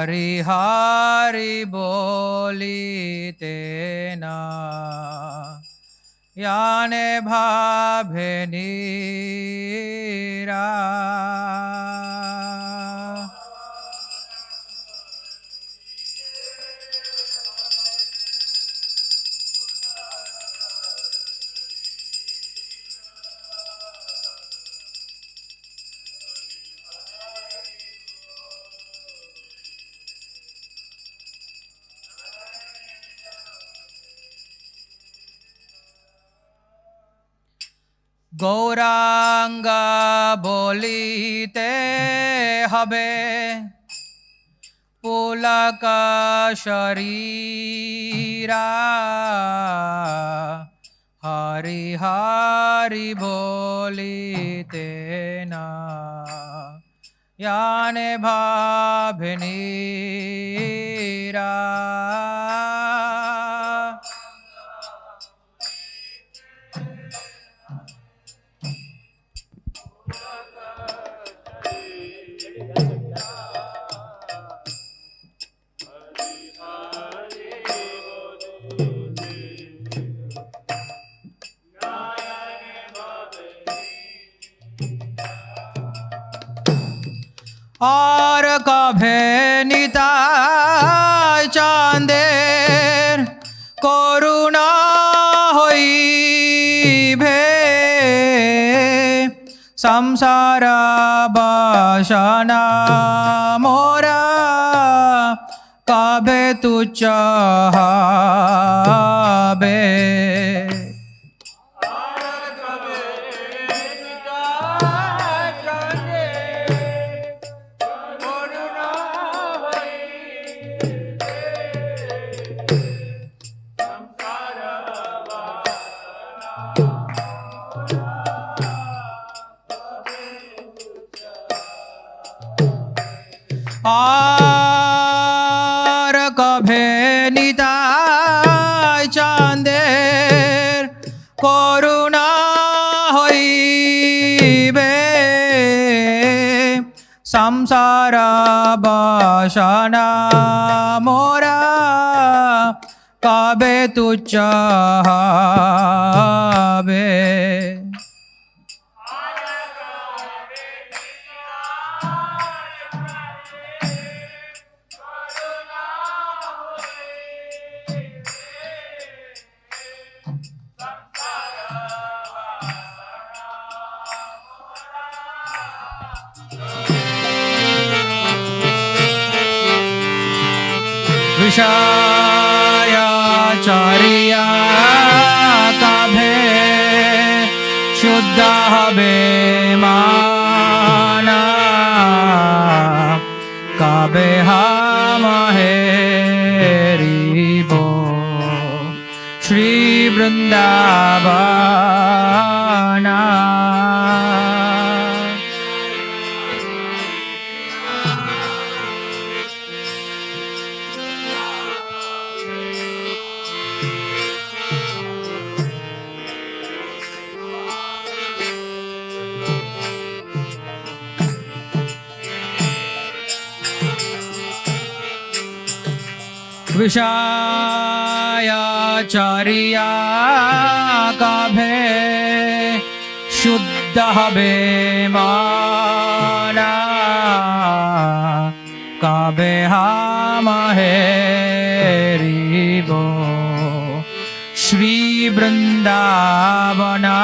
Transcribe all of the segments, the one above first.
হরি হরি বলিতে না याने भावे नीरा গৌরাঙ্গা বলিতে হবে পুলকা শরীরা হরি হরি বলিতে না याने भावे नीरा और कभे निताय चाँदेर करुणा हইবে संसार बासना मोरा कभे तुच्छ হবে আর কভে নিতাই চাঁদের করুণা হইবে সংসার বাসনা মোরা কবে তুচ্ছ হবে विषयाचारिया कभे शुद्ध হবে माना कभे हम हेरिबो श्री वृंदावना विषयाचारिया कभे शुद्ध হবে माना कभे हम हेरिबो श्री वृंदावना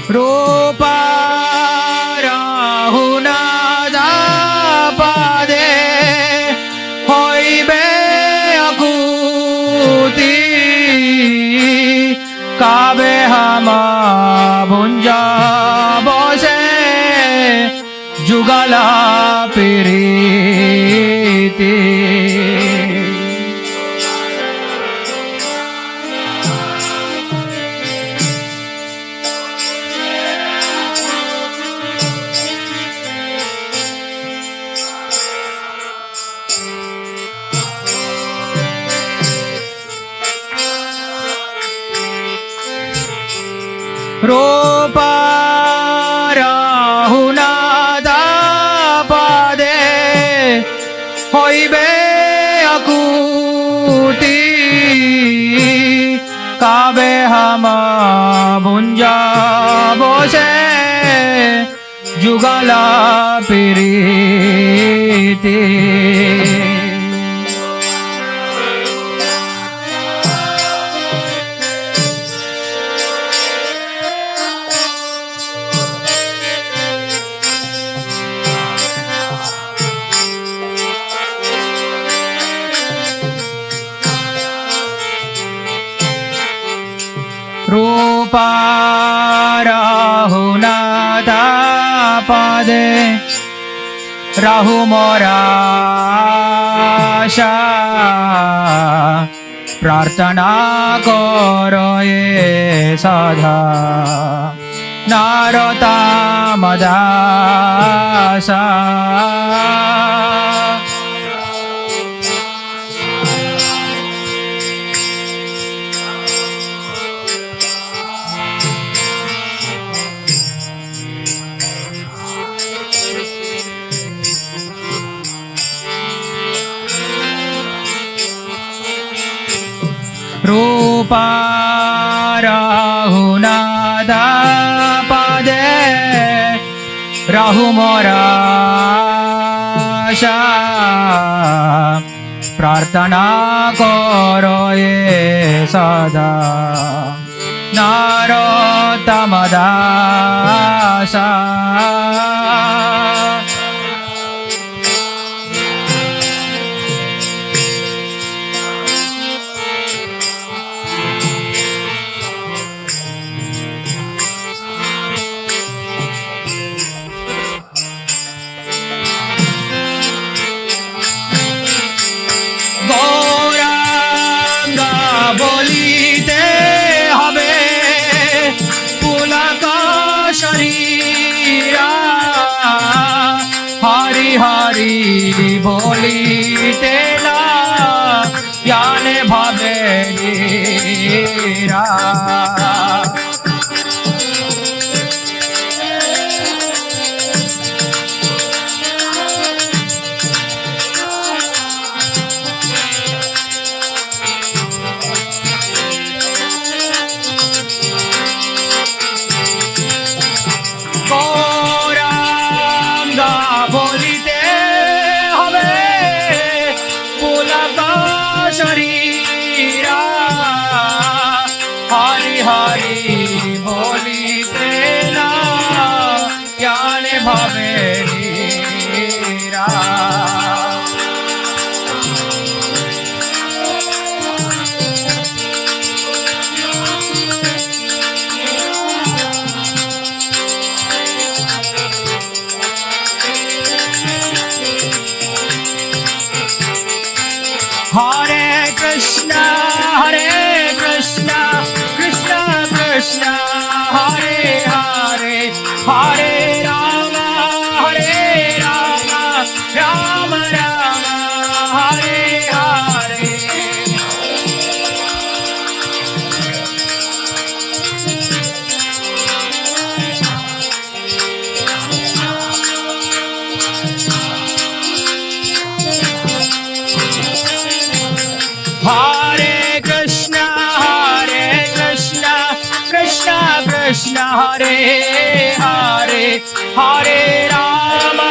रूपा राहुना जापादे হইবে আকুতি কাবে হামা ভুঞ্জা বসে যুগলা প্রীতি रूपा राहुनादापदे হইবে আকুতি কাবে হামা ভুঞ্জা বসে যুগলা প্রীতি रूपा राहुनादापदे राहु मोरा आशा प्रार्थना करो ये सदा नारता मदासा रूपा राहुनादापदे राहु मोरा आशा प्रार्थना करो ये सदा नारोत्तमदासा বলিতে হবে পুলক শরীরা হরি হরি বলিতে না জ্ঞানে ভাবে রা Krishna Hare Hare Hare Rama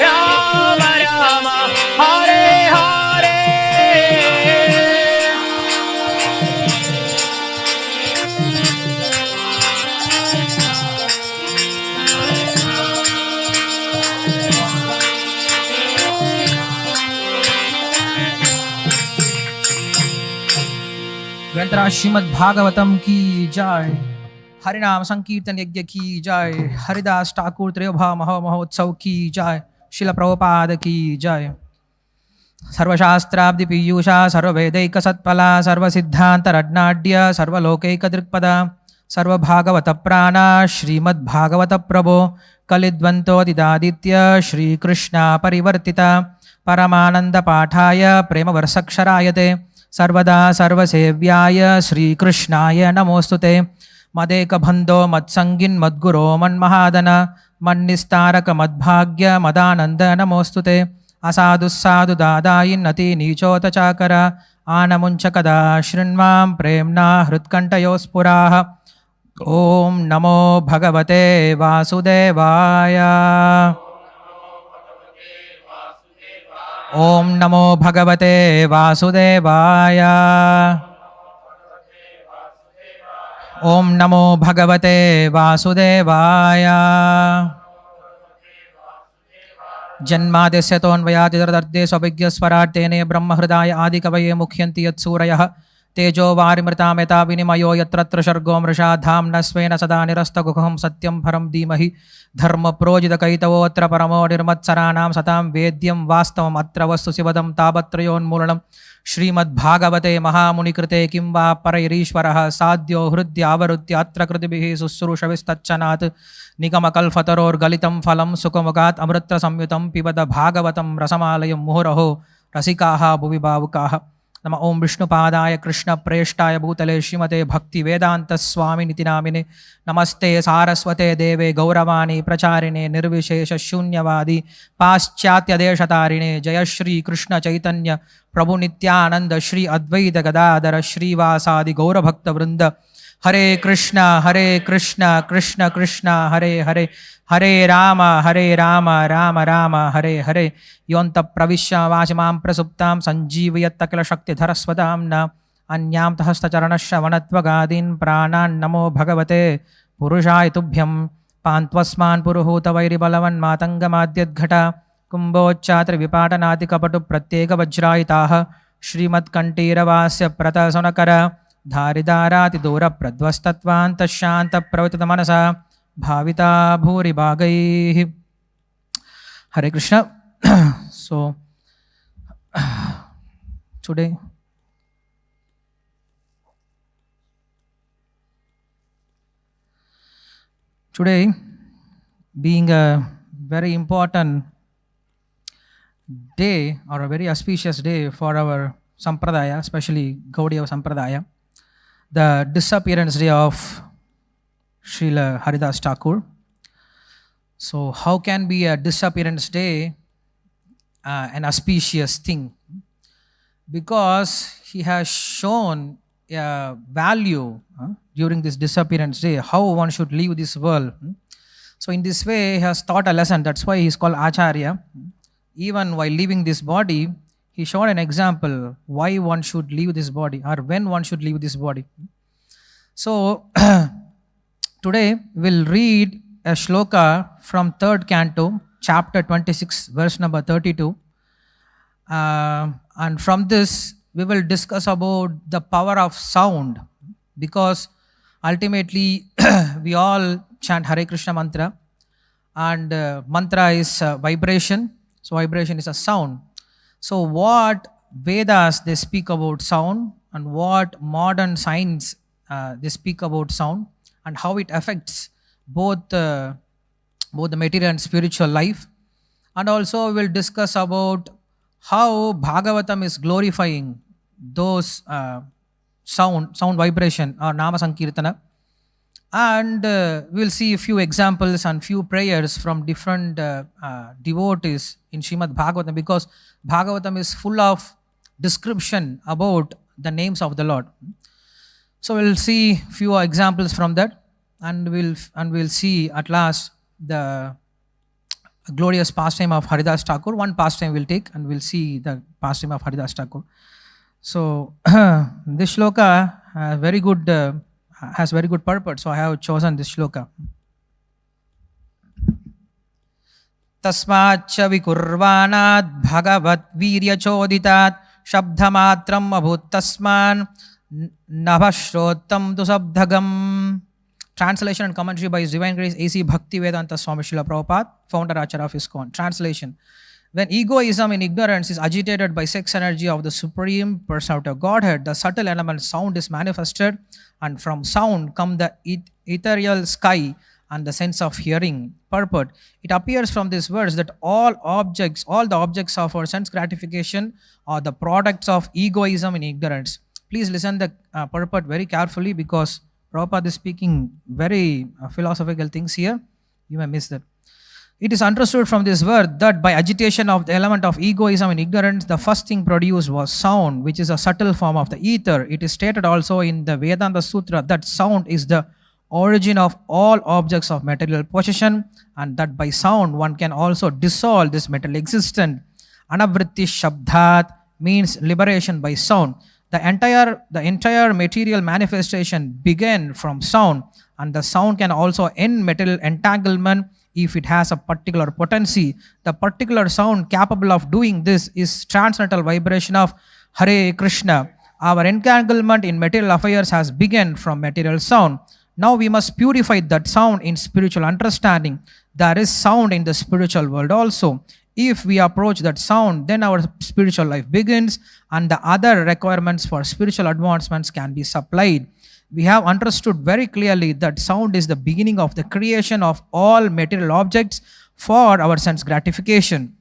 Rama Rama Hare Hare ग्रंथराज Shrimad Bhagavatam की जय। हरिनाम संकीर्तन यज्ञ की जय। हरिदास ठाकुर त्रयोभा महोत्सव की जय। शिल प्रभुपाद की जय। सर्वशास्त्राब्धि पीयूषा सर्ववेदैक सत्फला सर्वसिद्धान्तरत्नाढ्य सर्वलोकैक दृक्पदा सर्वभागवत प्राणा श्रीमद्भागवत प्रभो कलिद्वंतोदिदादित्य श्रीकृष्णा परिवर्तिता परमानंद पाठाय प्रेमवर्षक्षरायते सर्वदा सर्वसेव्याय श्रीकृष्णाय नमोऽस्तुते मदेकबन्धो मत्सङ्गिन् मद्गुरो मन्महादन मन्निस्तारक मद्भाग्य मदानन्द नमोऽस्तुते असाधुस्साधु दादायिन्नति नीचोतचाकर आनमुञ्चकदा शृण्वां प्रेम्णा हृत्कण्ठयोस्फुराः ॐ नमो भगवते वासुदेवाय ॐ नमो भगवते वासुदेवाय ॐ नमो भगवते वासुदेवाय जन्माद्यस्य तोऽन्वयादितरतर्थे स्वभिज्ञस्वराट्तेने ब्रह्महृदाय आदिकवये मुह्यन्ति यत्सूरयः तेजो वारिमृतां यथा विनिमयो यत्र सर्गो मृषा धाम्ना स्वेन सदा निरस्तगुहं सत्यं परं धीमहि धर्मप्रोजितकैतवोऽत्र परमो निर्मत्सराणां सतां वेद्यं वास्तवम् अत्र वस्तु शिवदं तापत्रयोन्मूलनं श्रीमद्भागवते महामुनिकृते किं वा परैरीश्वरः साध्यो हृद्यावरुद्यात्र कृतिभिः शुश्रूषविस्तच्छनात् निगमकल्पतरोर्गलितं फलं सुखमुखात् अमृतसंयुतं पिबद भागवतं रसमालयं मुहुरहो रसिकाः भुवि भावुकाः नम ओं विष्णुपादाय कृष्णप्रेष्ठाय भूतले श्रीमते भक्तिवेदान्तस्वामिनिति नामिने नमस्ते सारस्वते देवे गौरवाणी प्रचारिणे निर्विशेषशून्यवादी पाश्चात्यदेशतारिणे जय श्री कृष्ण चैतन्य प्रभु नित्यानंद श्री अद्वैत गदाधर श्रीवासादि गौरभक्तवृंद हरे कृष्ण कृष्ण कृष्ण हरे हरे हरे राम राम राम हरे हरे योऽन्तः प्रविश्य वाचमां प्रसुप्तां सञ्जीवयत्तकिलशक्तिधरस्वतां न अन्यां हस्तचरणश्रवणत्वगादीन् प्राणान् नमो भगवते पुरुषाय तुभ्यं पान्त्वस्मान् पुरुहूतवैरिबलवन्मातङ्गमाद्यद्घटा कुम्भोच्चात्रिविपाटनातिकपटुप्रत्येकवज्रायिताः श्रीमत्कण्ठीरवास्य प्रतसुनकर धारिदारातिदूरप्रध्वस्तत्वान्तशान्तप्रवृतमनसा भाविता भूरि भागैः हरे Krishna so today being a very important day or a very auspicious day for our sampradaya, especially Gaudiya Sampradaya, the disappearance day of Srila Haridas Thakur. So how can be a disappearance day an auspicious thing? Because he has shown a value during this disappearance day, how one should leave this world. So in this way he has taught a lesson. That's why he is called Acharya. Even while leaving this body, he showed an example why one should leave this body or when one should leave this body. So today we'll read a shloka from 3rd canto, chapter 26, verse number 32. And from this we will discuss about the power of sound, because ultimately we all chant Hare Krishna mantra, and mantra is vibration. So vibration is a sound. So what Vedas they speak about sound, and what modern science they speak about sound, and how it affects both the material and spiritual life. And also we will discuss about how Bhagavatam is glorifying those sound vibration or Nama Sankirtana. And we will see a few examples and few prayers from different devotees in Srimad Bhagavatam, because Bhagavatam is full of description about the names of the Lord. So we will see few examples from that, and we'll see at last the glorious pastime of Haridas Thakur. One pastime we'll take, and we'll see the pastime of Haridas Thakur. So this shloka has very good purport, so I have chosen this shloka. Tasmacha vikurvanat bhagavat virya choditat shabdhamatram abhut tasman nabhashrotam tu sabdhagam. Translation and commentary by His Divine Grace A.C. Bhaktivedanta Swami Srila Prabhupada, founder Acharya of ISKCON. Translation: when egoism in ignorance is agitated by sex energy of the Supreme Personality of Godhead, the subtle element sound is manifested, and from sound come the ethereal sky and the sense of hearing, purport. It appears from this verse that all the objects of our sense gratification are the products of egoism and ignorance. Please listen the purport very carefully, because Prabhupada is speaking very philosophical things here. You may miss that. It is understood from this word that by agitation of the element of egoism and ignorance, the first thing produced was sound, which is a subtle form of the ether. It is stated also in the Vedanta Sutra that sound is the origin of all objects of material possession, and that by sound one can also dissolve this material existence. Anavritti Shabdat means liberation by sound. The entire material manifestation began from sound, and the sound can also end material entanglement if it has a particular potency. The particular sound capable of doing this is transcendental vibration of Hare Krishna. Our entanglement in material affairs has begun from material sound. Now we must purify that sound in spiritual understanding. There is sound in the spiritual world also. If we approach that sound, then our spiritual life begins, and the other requirements for spiritual advancements can be supplied. We have understood very clearly that sound is the beginning of the creation of all material objects for our sense gratification.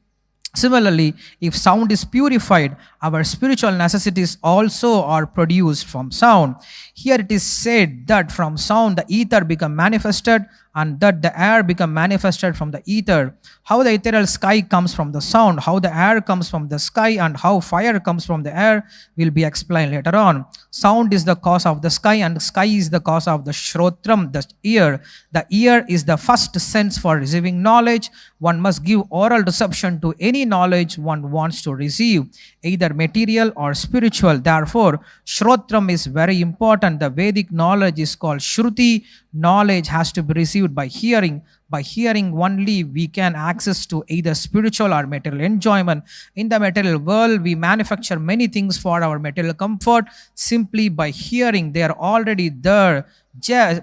Similarly, if sound is purified, our spiritual necessities also are produced from sound. Here it is said that from sound the ether become manifested, and that the air become manifested from the ether. How the ethereal sky comes from the sound, how the air comes from the sky, and how fire comes from the air will be explained later on. Sound is the cause of the sky, and sky is the cause of the shrotram, the ear. The ear is the first sense for receiving knowledge. One must give oral reception to any knowledge one wants to receive, either material or spiritual. Therefore, shrotram is very important. The Vedic knowledge is called Shruti. Knowledge has to be received by hearing. By hearing only we can access to either spiritual or material enjoyment. In the material world, we manufacture many things for our material comfort. Simply by hearing, they are already there.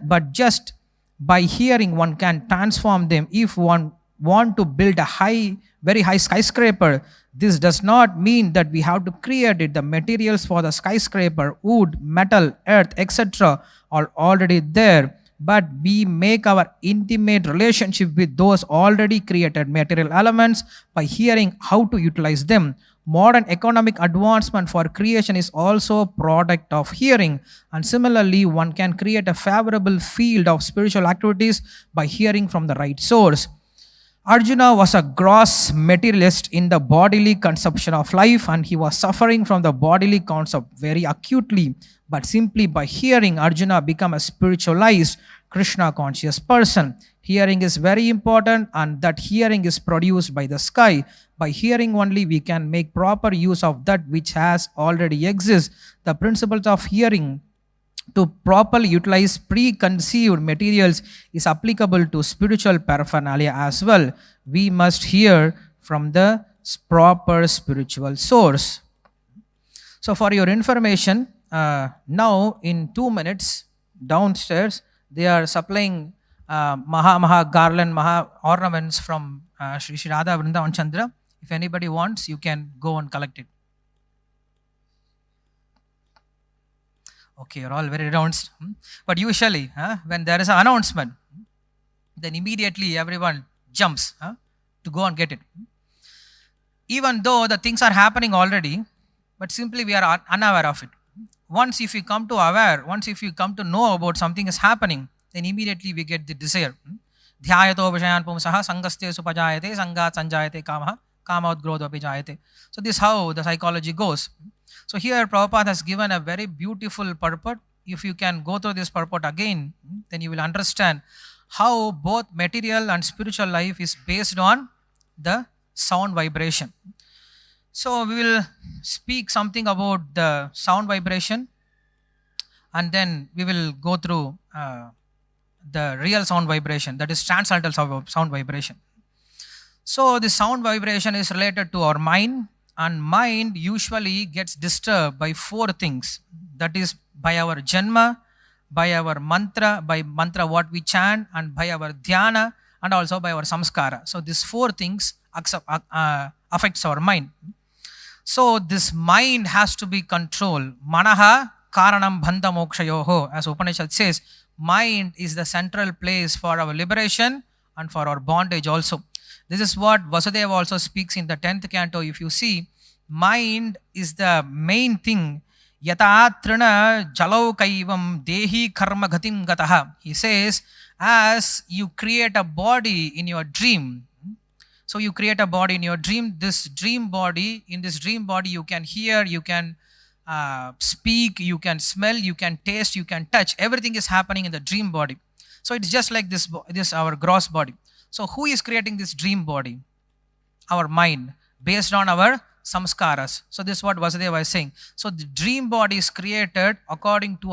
But just by hearing, one can transform them. If one want to build a very high skyscraper, this does not mean that we have to create it. The materials for the skyscraper, wood, metal, earth, etc. are already there. But we make our intimate relationship with those already created material elements by hearing how to utilize them. Modern economic advancement for creation is also a product of hearing, and similarly one can create a favorable field of spiritual activities by hearing from the right source. Arjuna was a gross materialist in the bodily conception of life, and he was suffering from the bodily concept very acutely. But simply by hearing, Arjuna became a spiritualized, Krishna conscious person. Hearing is very important, and that hearing is produced by the sky. By hearing only we can make proper use of that which has already exists. The principles of hearing to properly utilize preconceived materials is applicable to spiritual paraphernalia as well. We must hear from the proper spiritual source. So for your information, now in 2 minutes downstairs they are supplying Maha garland, Maha ornaments from Sri Radha Vrindavan Chandra. If anybody wants, you can go and collect it. Okay, you're all very announced. But usually, when there is an announcement, then immediately everyone jumps to go and get it. Even though the things are happening already, but simply we are unaware of it. Once if you come to know about something is happening, then immediately we get the desire. Dhyayato vishayan pumsaha sangaste supajayate sangat sanjayate kamaha kamadgrodho apijayate. So this is how the psychology goes. So here Prabhupada has given a very beautiful purport. If you can go through this purport again, then you will understand how both material and spiritual life is based on the sound vibration. So we will speak something about the sound vibration, and then we will go through the real sound vibration, that is transcendental sound vibration. So the sound vibration is related to our mind, and mind usually gets disturbed by 4 things. That is by our janma, by our mantra, by mantra what we chant, and by our dhyana, and also by our samskara. So these 4 things affects our mind. So this mind has to be controlled. Manaha karanam bandha mokshayoho, as Upanishad says, mind is the central place for our liberation and for our bondage also. This is what Vasudeva also speaks in the 10th canto. If you see, mind is the main thing. Yata trina jalau kaivam dehi karma gatim gataha. He says, as you create a body in your dream, so you create a body in your dream, this dream body, in this dream body you can hear, you can speak, you can smell, you can taste, you can touch. Everything is happening in the dream body. So it's just like this our gross body. So who is creating this dream body? Our mind, based on our samskaras. So this is what Vasudeva is saying. So the dream body is created according to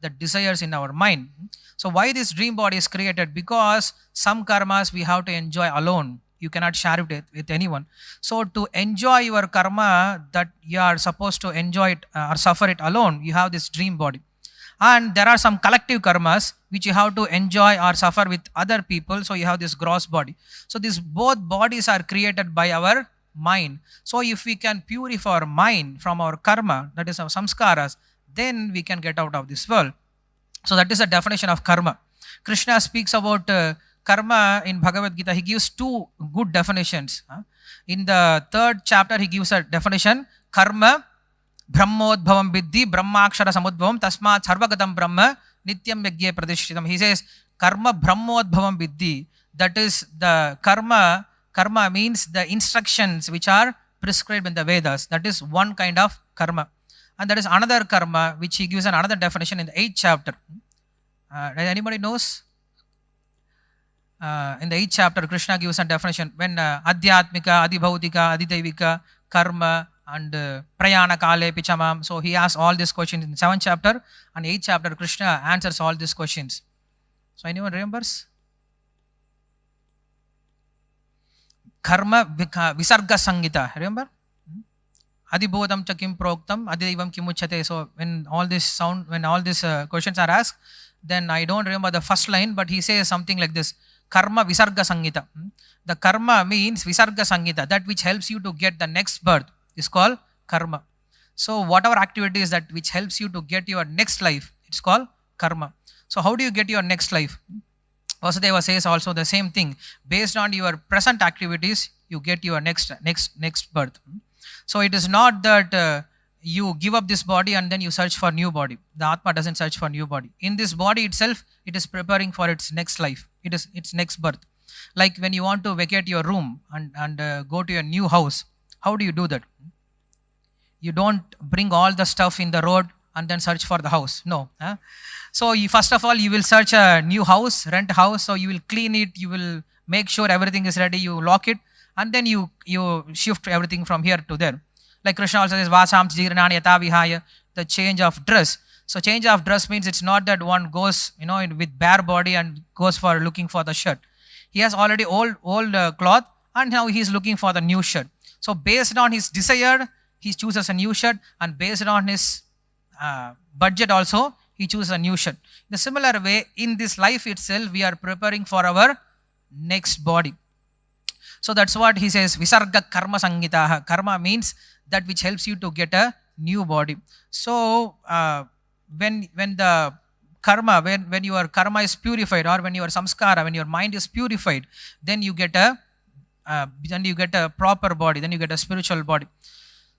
the desires in our mind. So why this dream body is created? Because some karmas we have to enjoy alone. You cannot share it with anyone. So to enjoy your karma that you are supposed to enjoy it or suffer it alone, you have this dream body. And there are some collective karmas which you have to enjoy or suffer with other people. So you have this gross body. So these both bodies are created by our mind. So if we can purify our mind from our karma, that is our samskaras, then we can get out of this world. So that is a definition of karma. Krishna speaks about karma in Bhagavad Gita. He gives two good definitions. In the 3rd chapter, he gives a definition: karma brahmodbhavam viddhi brahmakshara samudbhavam tasmat sarvagatam brahma nityam yagye pradishritam. He says karma brahmodbhavam viddhi. That is the karma. Karma means the instructions which are prescribed in the Vedas. That is one kind of karma. And there is another karma which he gives another definition in the 8th chapter. Anybody knows? In the 8th chapter, Krishna gives a definition when adhyatmika, adhibhautika, adhidaivika, karma, and prayana kale pichamam. So he asks all these questions in 7th chapter, and 8th chapter Krishna answers all these questions. So anyone remembers? Karma visarga sangita. Remember? Adhibodham cha kim proktam, adhidevam kimuchate. So when all these questions are asked, then I don't remember the first line, but he says something like this: karma visarga sangita. The karma means visarga sangita, that which helps you to get the next birth is called karma. So whatever activity is that which helps you to get your next life, it's called karma. So how do you get your next life? Vasudeva says also the same thing. Based on your present activities, you get your next birth. So it is not that you give up this body and then you search for new body. The Atma doesn't search for new body. In this body itself, it is preparing for its next life. It is its next birth. Like when you want to vacate your room and go to a new house, how do you do that? You don't bring all the stuff in the road and then search for the house. No. So first of all, you will search a new house, rent a house. So you will clean it. You will make sure everything is ready. You lock it. And then you shift everything from here to there. Like Krishna also says, Vasam jirnani yata vihaya, the change of dress. So change of dress means it's not that one goes, with bare body and goes for looking for the shirt. He has already old cloth and now he is looking for the new shirt. So based on his desire, he chooses a new shirt, and based on his budget also, he chooses a new shirt. In a similar way, in this life itself, we are preparing for our next body. So that's what he says, Visarga karma sangitaha. Karma means that which helps you to get a new body. So when the karma, when your karma is purified, or when your samskara, when your mind is purified, then you get a proper body, then you get a spiritual body.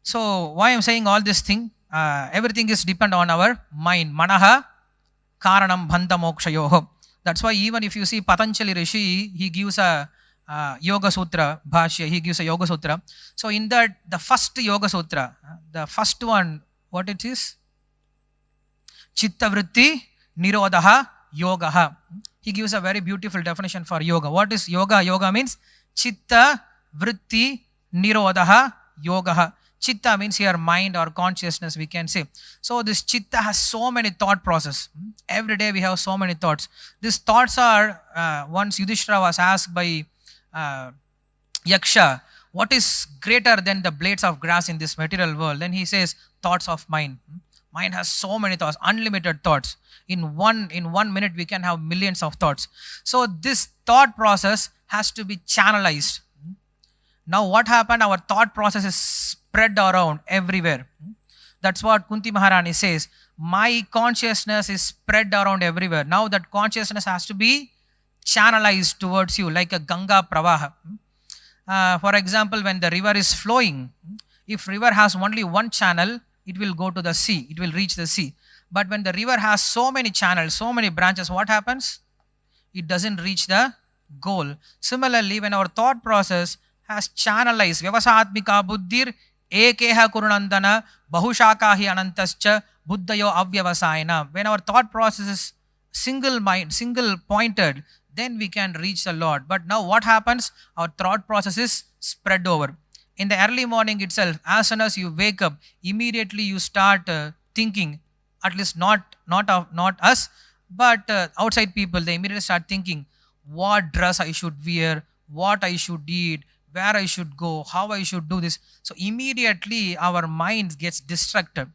So why I'm saying all this thing, everything is depend on our mind. Manaha karanam bhanda mokshayoho. That's why even if you see Patanjali Rishi, he gives a Yoga Sutra Bhashya, he gives a Yoga Sutra. So in that, the first Yoga Sutra, the first one, what it is? Chitta Vritti Nirodha Yogaha. He gives a very beautiful definition for yoga. What is yoga? Yoga means Chitta Vritti Nirodha Yogaha. Chitta means here mind or consciousness, we can say. So this chitta has so many thought process. Every day we have so many thoughts. These thoughts are, once Yudhishthira was asked by Yaksha, what is greater than the blades of grass in this material world? Then he says, thoughts of mind. Mind has so many thoughts, unlimited thoughts. In one minute, we can have millions of thoughts. So this thought process has to be channelized. Now what happened? Our thought process is spread around everywhere. That's what Kunti Maharani says. My consciousness is spread around everywhere. Now that consciousness has to be channelized towards you like a Ganga Pravaha. For example, when the river is flowing, if river has only one channel, it will go to the sea. It will reach the sea. But when the river has so many channels, so many branches, what happens? It doesn't reach the goal. Similarly, when our thought process has channelized, Vyavasatmika buddhir ekeha kurunandana bahushakahi anantascha buddhayo avyavasayana. When our thought process is single mind, single pointed, then we can reach the Lord. But now what happens? Our thought process is spread over. In the early morning itself, as soon as you wake up, immediately you start thinking, at least not us, but outside people, they immediately start thinking what dress I should wear, what I should eat, where I should go, how I should do this. So immediately our mind gets distracted.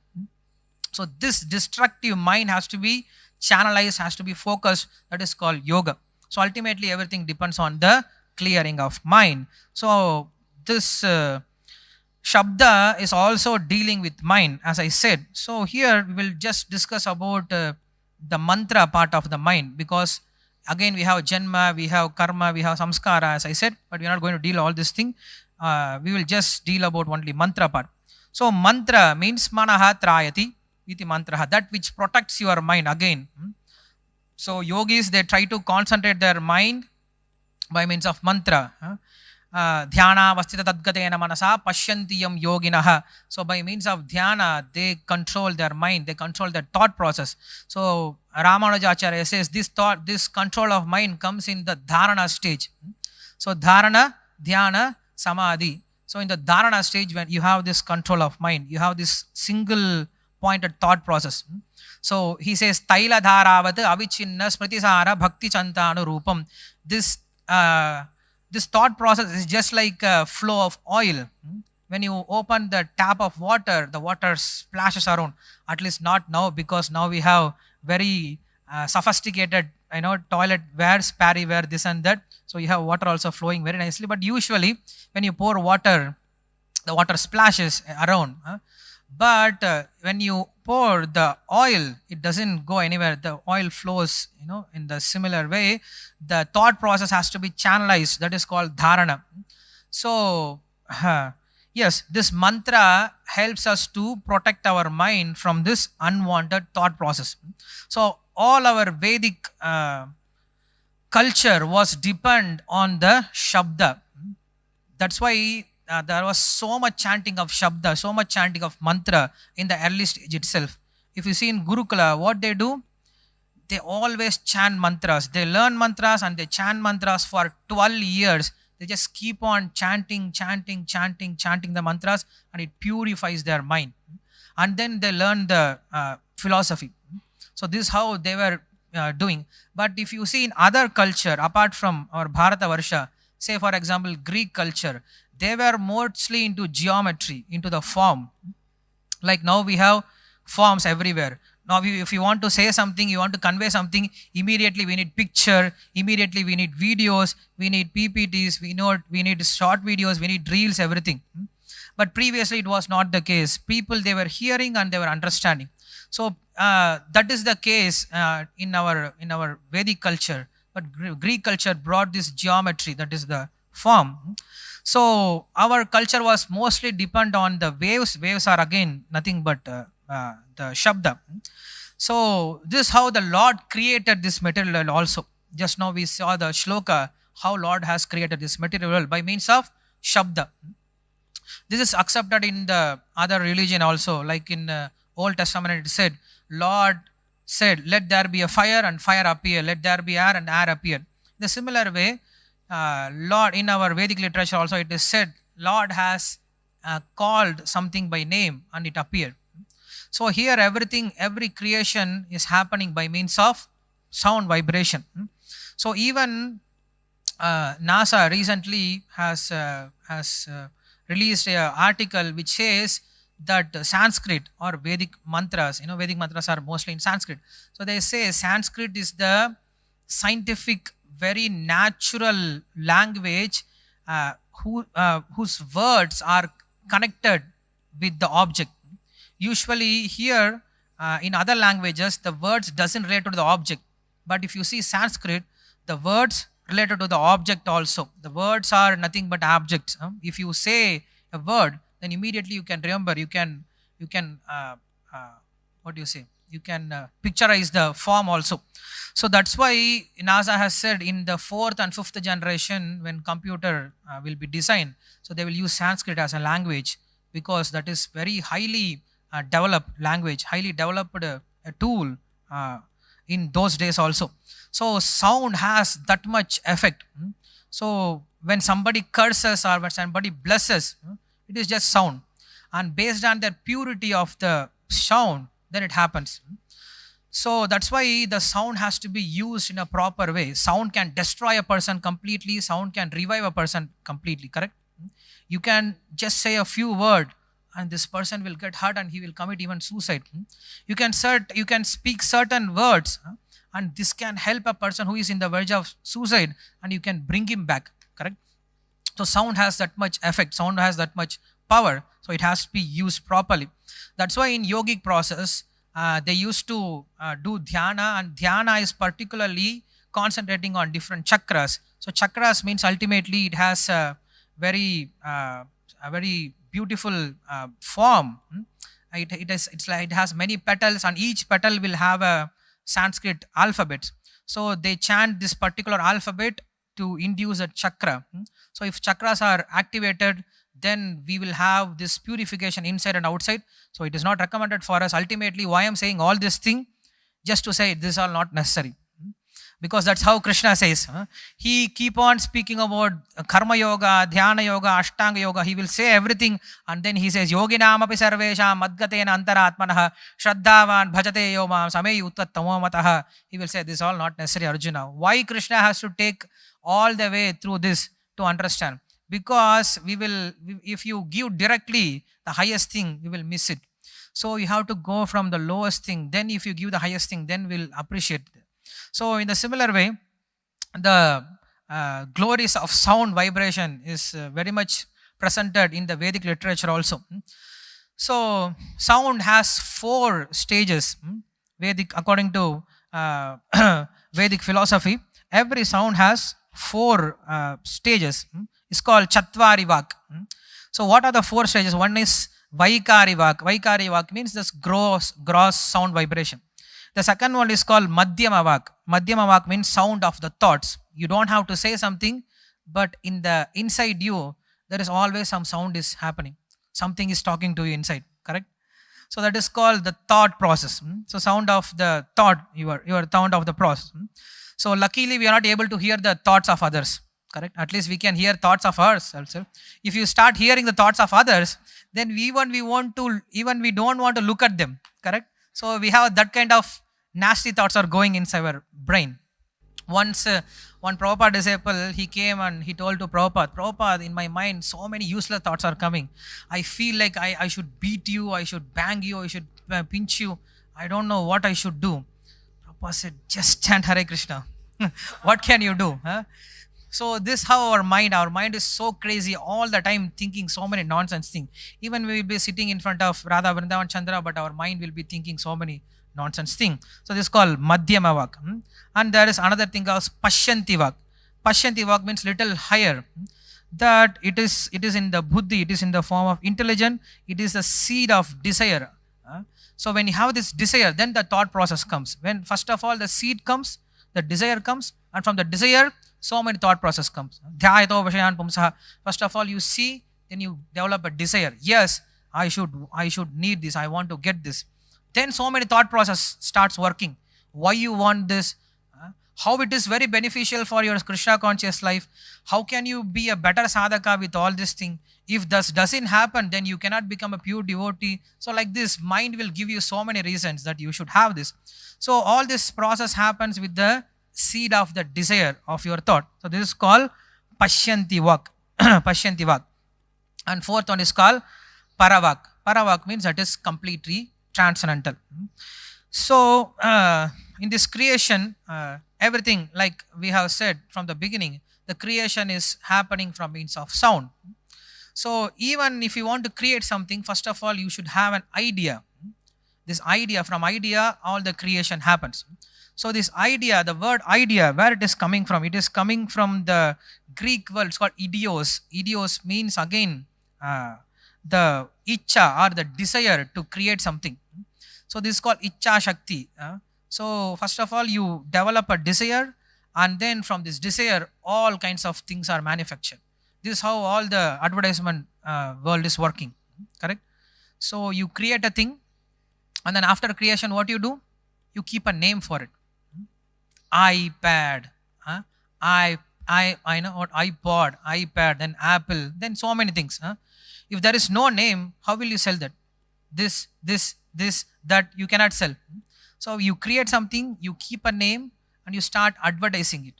So this destructive mind has to be channelized, has to be focused. That is called yoga. So ultimately everything depends on the clearing of mind. So this Shabda is also dealing with mind, as I said. So here we will just discuss about the mantra part of the mind, because again we have Janma, we have Karma, we have Samskara, as I said, but we are not going to deal all this thing. We will just deal about only mantra part. So mantra means Manaha Trayati iti mantra, that which protects your mind again. So yogis, they try to concentrate their mind by means of mantra. Dhyana vastita tadgatena manasa pashyantiyam yoginaha. So by means of dhyana, they control their mind, they control their thought process. So Ramanujacharya says this control of mind comes in the dharana stage. So dharana, dhyana, samadhi. So in the dharana stage, when you have this control of mind, you have this single pointed thought process. So he says, Taila dharavat avichinna smritisara bhakti chantanu rupam. This thought process is just like a flow of oil. When you open the tap of water, the water splashes around. At least not now, because now we have very sophisticated, toilet wares, parryware, this and that. So you have water also flowing very nicely. But usually, when you pour water, the water splashes around. But when you pour the oil, it doesn't go anywhere. The oil flows, in the similar way. The thought process has to be channelized. That is called dharana. So, yes, this mantra helps us to protect our mind from this unwanted thought process. So, all our Vedic culture was depend on the Shabda. That's why there was so much chanting of Shabda, so much chanting of mantra in the early stage itself. If you see in Gurukula, what they do, they always chant mantras. They learn mantras and they chant mantras for 12 years. They just keep on chanting the mantras, and it purifies their mind. And then they learn the philosophy. So this is how they were doing. But if you see in other culture, apart from our Bharata Varsha, say for example Greek culture, they were mostly into geometry, into the form. Like now we have forms everywhere. Now if you want to say something, you want to convey something, immediately we need picture, immediately we need videos, we need PPTs, we need short videos, we need reels, everything. But previously it was not the case. People, they were hearing and they were understanding. So that is the case in our Vedic culture. But Greek culture brought this geometry, that is the form. So our culture was mostly depend on the waves. Waves are again nothing but the Shabda. So this is how the Lord created this material also. Just now we saw the shloka, how Lord has created this material by means of Shabda. This is accepted in the other religion also. Like in Old Testament it said, Lord said, let there be a fire and fire appear. Let there be air and air appear. In the similar way, Lord, in our Vedic literature also it is said, Lord has called something by name and it appeared. So here every creation is happening by means of sound vibration. So even NASA recently has released an article which says that Sanskrit or Vedic mantras, Vedic mantras are mostly in Sanskrit. So they say Sanskrit is the scientific, very natural language whose words are connected with the object. Usually here in other languages, the words doesn't relate to the object. But if you see Sanskrit, the words related to the object also. The words are nothing but objects. If you say a word, then immediately you can remember. You can uh, what do you say? You can picturize the form also. So that's why NASA has said in the fourth and fifth generation, when computer will be designed, so they will use Sanskrit as a language, because that is very highly developed language, highly developed a tool uh, in those days also. So sound has that much effect. So when somebody curses or when somebody blesses, it is just sound, and based on the purity of the sound, then it happens. So that's why the sound has to be used in a proper way. Sound can destroy a person completely, sound can revive a person completely, correct? You can just say a few words and this person will get hurt and he will commit even suicide. You can speak certain words, and this can help a person who is in the verge of suicide, and you can bring him back, correct? So sound has that much effect, sound has that much power, so it has to be used properly. That's why in yogic process, they used to do dhyana, and dhyana is particularly concentrating on different chakras. So chakras means ultimately it has a very beautiful form. It has many petals, and each petal will have a Sanskrit alphabet. So they chant this particular alphabet to induce a chakra. So if chakras are activated, then we will have this purification inside and outside. So it is not recommended for us. Ultimately, why I'm saying all this thing, just to say this is all not necessary, because that's how Krishna says. He keep on speaking about karma yoga, dhyana yoga, ashtanga yoga. He will say everything, and then he says yoginam api sarvesham madgatena antaratmanah shraddhavan bhajate yomam same uttat tamomatah. He will say this is all not necessary, Arjuna. Why Krishna has to take all the way through this to understand? Because if you give directly the highest thing, we will miss it. So you have to go from the lowest thing, then if you give the highest thing, then we'll appreciate it. So in the similar way, the glories of sound vibration is very much presented in the Vedic literature also. So sound has 4 stages. Vedic, according to Vedic philosophy, every sound has 4 stages. It's called Chatvari Vak. So what are the 4 stages? One is Vaikari Vak. Vaikari Vak means this gross sound vibration. The second one is called Madhyama Vak. Madhyama Vak means sound of the thoughts. You don't have to say something, but in the inside you, there is always some sound is happening. Something is talking to you inside, correct? So that is called the thought process. So sound of the thought, your sound of the process. So luckily we are not able to hear the thoughts of others, correct? At least we can hear thoughts of ours also. If you start hearing the thoughts of others, then we don't want to look at them, correct? So we have that kind of nasty thoughts are going inside our brain. Once one Prabhupada disciple, he came and he told to Prabhupada, in my mind so many useless thoughts are coming. I feel like I should beat you, I should bang you, I should pinch you. I don't know what I should do. Prabhupada said, just chant Hare Krishna. What can you do? Huh? So this how our mind is so crazy all the time, thinking so many nonsense things. Even we will be sitting in front of Radha Vrindavan Chandra, but our mind will be thinking so many nonsense things. So this is called Madhyama Vak. And there is another thing called Pashyanti Vak. Pashyanti Vak means little higher. That it is in the buddhi, it is in the form of intelligence, it is the seed of desire. So when you have this desire, then the thought process comes. When first of all the seed comes, the desire comes, and from the desire, so many thought process comes. First of all you see, then you develop a desire. Yes, I should need this, I want to get this. Then so many thought process starts working. Why you want this? How it is very beneficial for your Krishna conscious life. How can you be a better sadhaka with all this thing? If this doesn't happen, then you cannot become a pure devotee. So like this, mind will give you so many reasons that you should have this. So all this process happens with the seed of the desire of your thought. So this is called Pashyanti Vak. Pashyanti Vak. And fourth one is called Paravak. Paravak means that is completely transcendental. So in this creation, everything, like we have said from the beginning, the creation is happening from means of sound. So even if you want to create something, first of all you should have an idea. This idea, from idea, all the creation happens. So this idea, the word idea, where it is coming from? It is coming from the Greek word. It's called idios. Idios means again the icha, or the desire to create something. So this is called icha shakti. So first of all, you develop a desire, and then from this desire, all kinds of things are manufactured. This is how all the advertisement world is working. Correct? So you create a thing, and then after creation, what you do? You keep a name for it. iPad, I know what, iPod, iPad, then Apple, then so many things. If there is no name, how will you sell that? This, that you cannot sell. So you create something, you keep a name, and you start advertising it.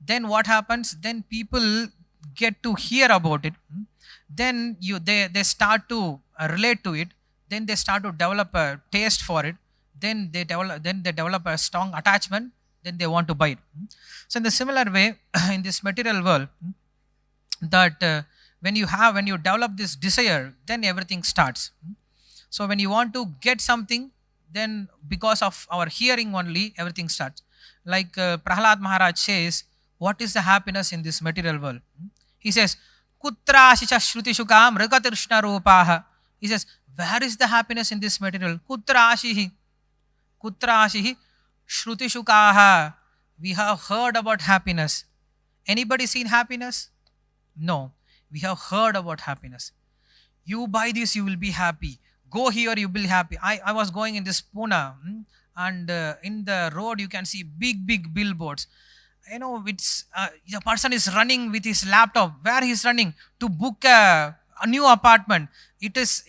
Then what happens? Then people get to hear about it. Then they start to relate to it. Then they start to develop a taste for it. Then they develop a strong attachment. Then they want to buy it. So in the similar way, in this material world, that when you develop this desire, then everything starts. So when you want to get something, then because of our hearing only, everything starts. Like Prahlad Maharaj says, what is the happiness in this material world? He says, Kutra ashicha shruti shukam ragatirshna rupaha. He says, where is the happiness in this material? Kutra ashihi. Kutra ashihi shruti shukaha. We have heard about happiness. Anybody seen happiness? No. We have heard about happiness. You buy this, you will be happy. Go here, you will be happy. I was going in this Pune, and in the road you can see big billboards. It's the person is running with his laptop. Where he's running? To book a new apartment. It is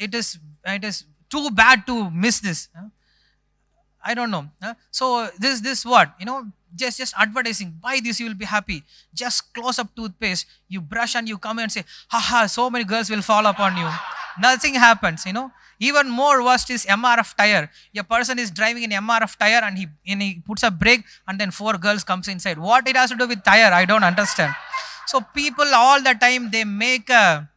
too bad to miss this. I don't know. So this what? Just advertising. Buy this, you will be happy. Just close up toothpaste. You brush and you come and say, haha, so many girls will fall upon you. Nothing happens. Even more worst is MRF tire. A person is driving in MRF tire, and he puts a brake, and then 4 girls comes inside. What it has to do with tire? I don't understand. So people all the time, they make a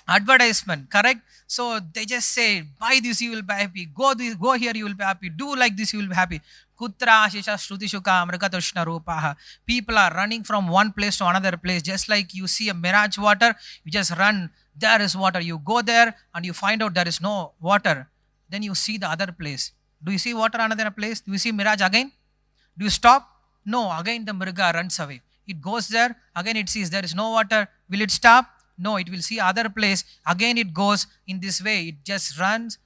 advertisement, correct? So they just say, buy this, you will be happy. Go here, you will be happy. Do like this, you will be happy. Kutra ashisha shruti shuka amrikatushna rupaha. People are running from one place to another place. Just like you see a mirage water, you just run. There is water. You go there and you find out there is no water. Then you see the other place. Do you see water another place? Do you see mirage again? Do you stop? No. Again the mriga runs away. It goes there. Again it sees there is no water. Will it stop? No. It will see other place. Again it goes in this way. It just runs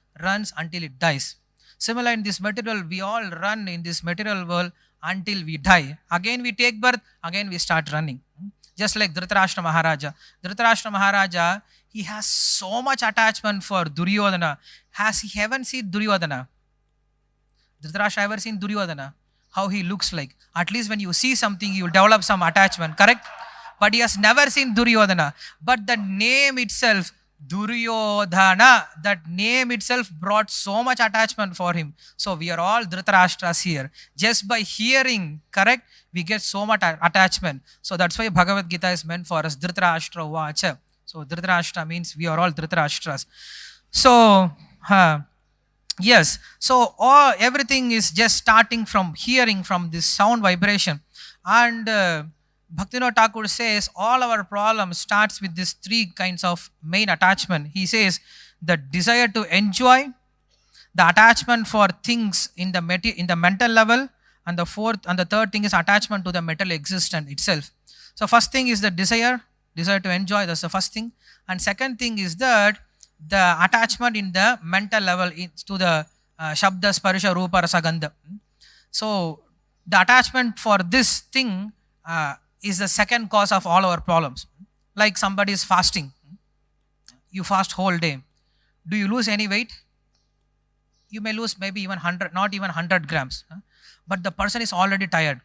until it dies. Similar in this material, we all run in this material world until we die. Again we take birth. Again we start running. Just like Dhritarashtra Maharaja. Dhritarashtra Maharaja, he has so much attachment for Duryodhana. Has he ever seen Duryodhana? Dhritarashtra ever seen Duryodhana? How he looks like. At least when you see something, you will develop some attachment, correct? But he has never seen Duryodhana. But the name itself, Duryodhana, that name itself brought so much attachment for him. So we are all Dhritarashtras here. Just by hearing, correct, we get so much attachment. So that's why Bhagavad Gita is meant for us. Dhritarashtra Vacha. So Dhritarashtra means we are all Dhritarashtras. So, yes. So everything is just starting from hearing, from this sound vibration. And Bhaktivinoda Thakur says all our problem starts with these 3 kinds of main attachment. He says the desire to enjoy, the attachment for things in the mental level, and the third thing is attachment to the material existence itself. So first thing is the desire to enjoy. That's the first thing. And second thing is that the attachment in the mental level to the Shabda, Sparsha, Rupa, Rasa, Gandha. So the attachment for this thing is the second cause of all our problems. Like somebody is fasting. You fast whole day. Do you lose any weight? You may lose maybe even 100, not even 100 grams. But the person is already tired.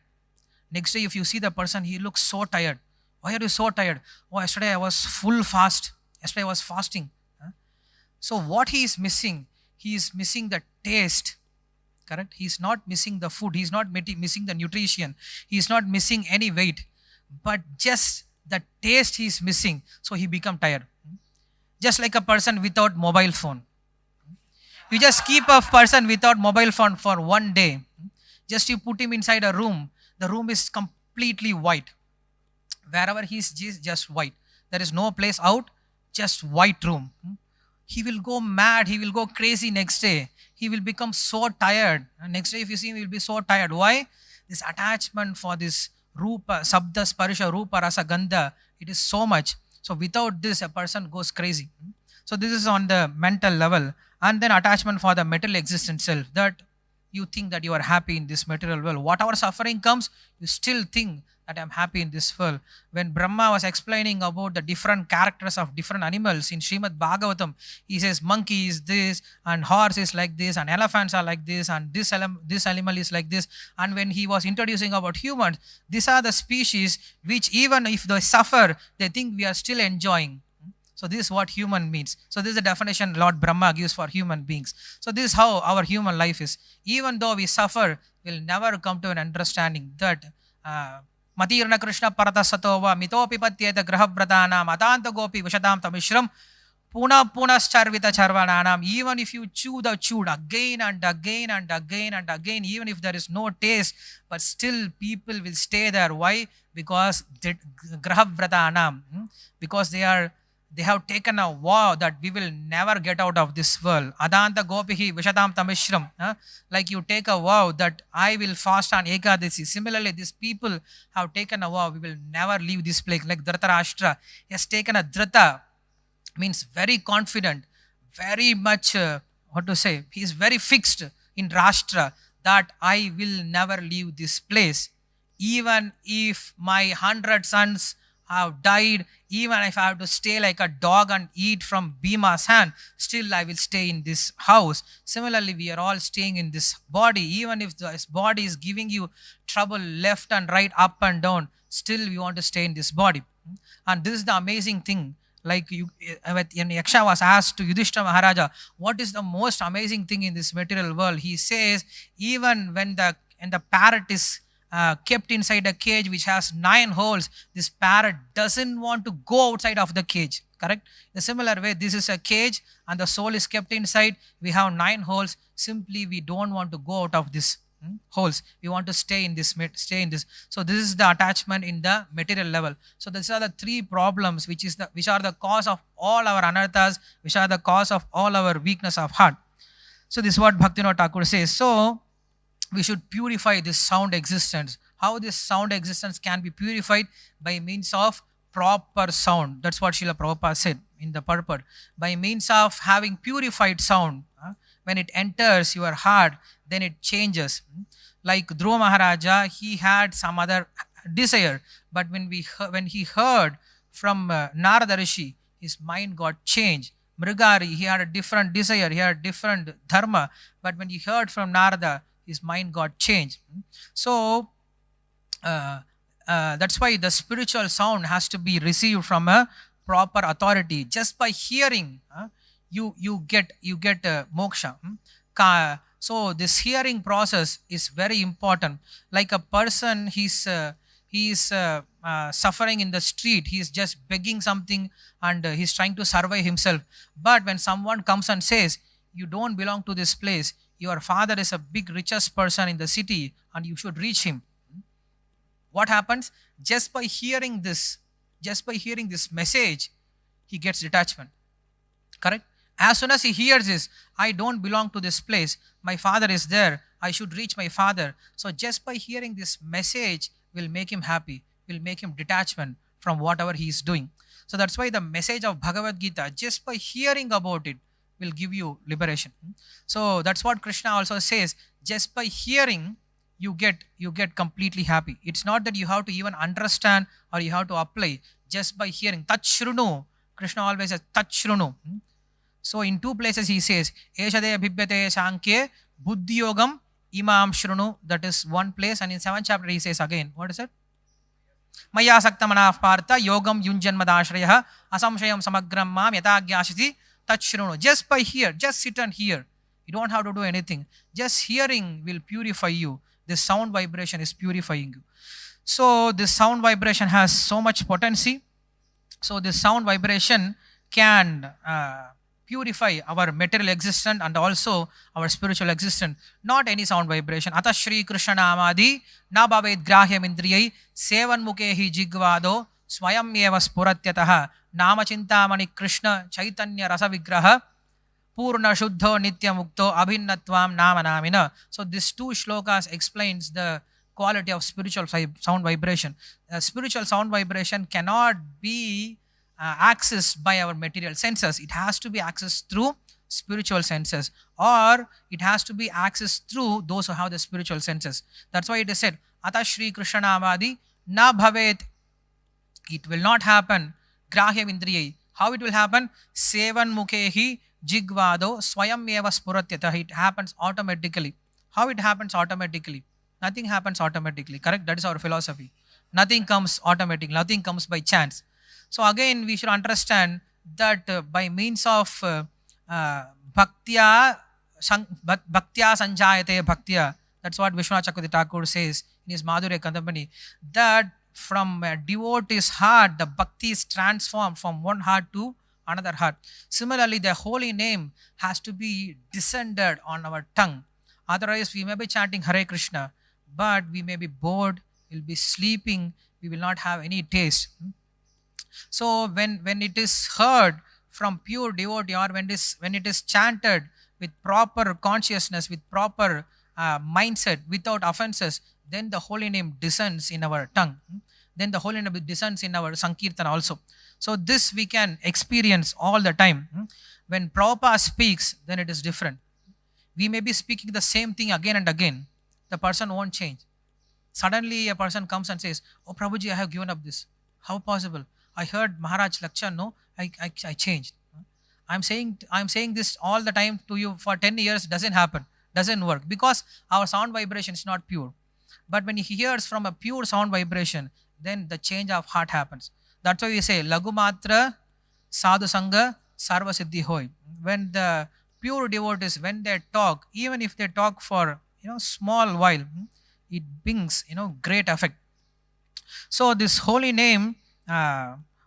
Next day if you see the person, he looks so tired. Why are you so tired? Oh, yesterday I was full fast. Yesterday I was fasting. So what he is missing? He is missing the taste. Correct? He is not missing the food. He is not missing the nutrition. He is not missing any weight. But just the taste he is missing. So he become tired. Just like a person without mobile phone. You just keep a person without mobile phone for one day. Just you put him inside a room. The room is completely white. Wherever he's just white. There is no place out, just white room. He will go mad. He will go crazy next day. He will become so tired. And next day, if you see him, he will be so tired. Why? This attachment for this rupa, sabda, sparsha, rupa, rasa, gandha, it is so much. So without this, a person goes crazy. So this is on the mental level. And then attachment for the material existence self. That you think that you are happy in this material world. Whatever suffering comes, you still think that I'm happy in this world. When Brahma was explaining about the different characters of different animals in Srimad Bhagavatam, he says monkey is this, and horse is like this, and elephants are like this, and this animal is like this. And when he was introducing about humans, these are the species which even if they suffer, they think we are still enjoying. So this is what human means. So this is the definition Lord Brahma gives for human beings. So this is how our human life is. Even though we suffer, we'll never come to an understanding that Matirna Krishna Paratasatova Mitopi Patyeta Grahabratana Matanta Gopi Vishatam Tamishram Puna Charvita Charvananam. Even if you chew the chewed again and again and again and again, even if there is no taste, but still people will stay there. Why? Because Grahabratana, because they have taken a vow that we will never get out of this world. Adanta gopihi vishatam tamishram. Like you take a vow that I will fast on Ekadasi. Similarly, these people have taken a vow, we will never leave this place. Like Dhritarashtra, he has taken a Dhrita, means very confident, very much, he is very fixed in Rashtra that I will never leave this place. Even if my 100 sons have died, even if I have to stay like a dog and eat from Bhima's hand, still I will stay in this house. Similarly, we are all staying in this body. Even if this body is giving you trouble left and right, up and down, still we want to stay in this body. And this is the amazing thing. Like when Yaksha was asked to Yudhishthira Maharaja, what is the most amazing thing in this material world? He says, even when the parrot is kept inside a cage which has 9 holes, this parrot doesn't want to go outside of the cage. Correct? In a similar way, this is a cage and the soul is kept inside. We have 9 holes. Simply, we don't want to go out of this holes. We want to stay in this. So this is the attachment in the material level. So these are the 3 problems which are the cause of all our anarthas, which are the cause of all our weakness of heart. So this is what Bhaktivinoda Thakur says. So we should purify this sound existence. How this sound existence can be purified? By means of proper sound. That's what Srila Prabhupada said in the purport. By means of having purified sound, when it enters your heart, then it changes. Like Dhruva Maharaja, he had some other desire, but when he heard from Narada Rishi, his mind got changed. Mrigari, he had a different desire, he had a different dharma, but when he heard from Narada, his mind got changed. So that's why the spiritual sound has to be received from a proper authority. Just by hearing, you get moksha. So this hearing process is very important. Like a person, he's suffering in the street, he's just begging something and he's trying to survive himself. But when someone comes and says, you don't belong to this place, your father is a big richest person in the city and you should reach him. What happens? Just by hearing this message, he gets detachment. Correct? As soon as he hears this, I don't belong to this place, my father is there, I should reach my father. So just by hearing this message will make him happy, will make him detachment from whatever he is doing. So that's why the message of Bhagavad Gita, just by hearing about it, will give you liberation. So that's what Krishna also says. Just by hearing, you get completely happy. It's not that you have to even understand or you have to apply. Just by hearing, Tat Shrunu, Krishna always says Tat Shrunu. So in 2 places he says, Eshade Abhibhyate Sankye Buddhi Yogam Imam Shrunu. That is one place. And in 7th chapter he says again, what is it? Maya Saktamana Partha Yogam Yunjanmadashraya Asamshayam Samagram Mam Yatagyashiti Tat Shrunu. Just by hear, just sit and hear. You don't have to do anything. Just hearing will purify you. This sound vibration is purifying you. So this sound vibration has so much potency. So this sound vibration can purify our material existence and also our spiritual existence. Not any sound vibration. Ata Shri Krishna Namadi na bhavet grahyam indriyai sevan mukhehi jigvado swayam eva spuratyatah nama chintamani Krishna chaitanya rasa vigraha Purna Shuddho Nitya Mukto Abhinnatvam Nama Namina. So these two shlokas explains the quality of spiritual sound vibration. Spiritual sound vibration cannot be accessed by our material senses. It has to be accessed through spiritual senses, or it has to be accessed through those who have the spiritual senses. That's why it is said, Ata Shri Krishna Namadi Na Bhavet. It will not happen. Grahya Indriyai. How it will happen? Sevan Mukhehi Jigvado Swayam Eva Spuratyatah. It happens automatically. How it happens automatically? Nothing happens automatically. Correct? That is our philosophy. Nothing comes automatically. Nothing comes by chance. So again, we should understand that by means of bhaktya sanjayate bhaktya. That's what Vishwanath Chakravarti Thakur says in his Madhurya Kadambani. That from a devotee's heart, the bhakti is transformed from one heart to another heart. Similarly, the holy name has to be descended on our tongue. Otherwise, we may be chanting Hare Krishna, but we may be bored, we'll be sleeping, we will not have any taste. So when it is heard from pure devotee, or when it is chanted with proper consciousness, with proper mindset, without offenses, then the holy name descends in our tongue. Then the holy name descends in our Sankirtan also. So this we can experience all the time. When Prabhupada speaks, then it is different. We may be speaking the same thing again and again. The person won't change. Suddenly a person comes and says, "Oh Prabhuji, I have given up this." How possible? I heard Maharaj lecture, no, I changed. I'm saying this all the time to you for 10 years, doesn't happen, doesn't work, because our sound vibration is not pure. But when he hears from a pure sound vibration, then the change of heart happens. That's why we say, Lagu Matra Sadhu Sangha Sarva Siddhi Hoy. When the pure devotees, when they talk, even if they talk for small while, it brings great effect. So this holy name,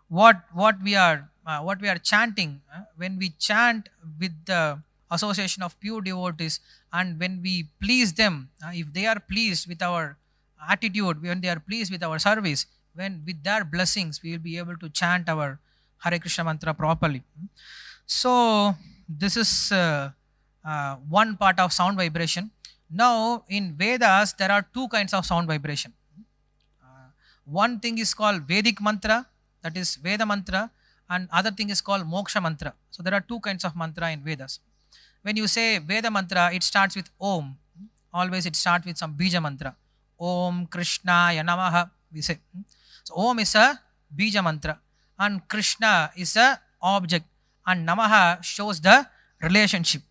what we are chanting, when we chant with the association of pure devotees, and when we please them, if they are pleased with our attitude, when they are pleased with our service, when with their blessings, we will be able to chant our Hare Krishna mantra properly. So this is one part of sound vibration. Now in Vedas, there are two kinds of sound vibration. One thing is called Vedic mantra, that is Veda mantra, and other thing is called Moksha mantra. So there are two kinds of mantra in Vedas. When you say Veda mantra, it starts with Om. Always it starts with some Bija mantra. Om Krishnaya Namaha, we say. So Om is a Bija mantra, and Krishna is a object, and Namaha shows the relationship.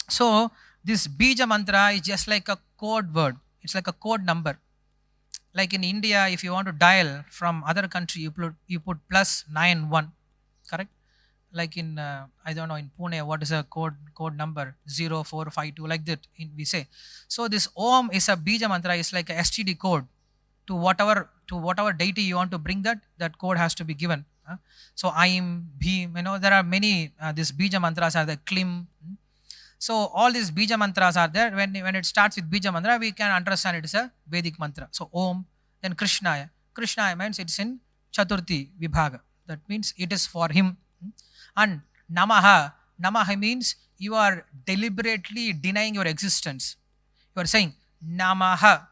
So this Bija mantra is just like a code word. It's like a code number. Like in India, if you want to dial from other country, you put +91, correct? Like in I don't know, in Pune, what is a code number? 0452, like that we say. So this Om is a Bija mantra, is like a STD code to whatever deity you want to bring, that code has to be given. So Aim, Bhim, there are many these Bija mantras are the Klim. So all these Bija mantras are there. When it starts with Bija mantra, we can understand it is a Vedic mantra. So Om, then Krishnaya. Krishnaya means it's in Chaturthi Vibhaga. That means it is for him. And Namaha. Namaha means you are deliberately denying your existence. You are saying, Namaha.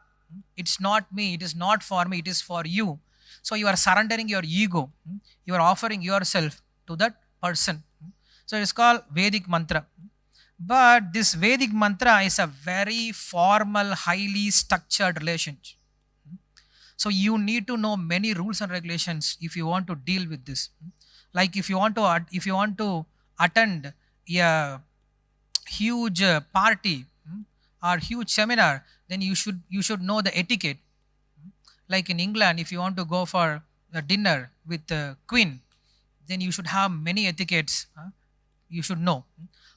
It's not me. It is not for me. It is for you. So you are surrendering your ego. You are offering yourself to that person. So it's called Vedic mantra. But this Vedic mantra is a very formal, highly structured relationship. So you need to know many rules and regulations if you want to deal with this. Like if you want to attend a huge party or huge seminar, then you should know the etiquette. Like in England, if you want to go for a dinner with the Queen, then you should have many etiquettes. You should know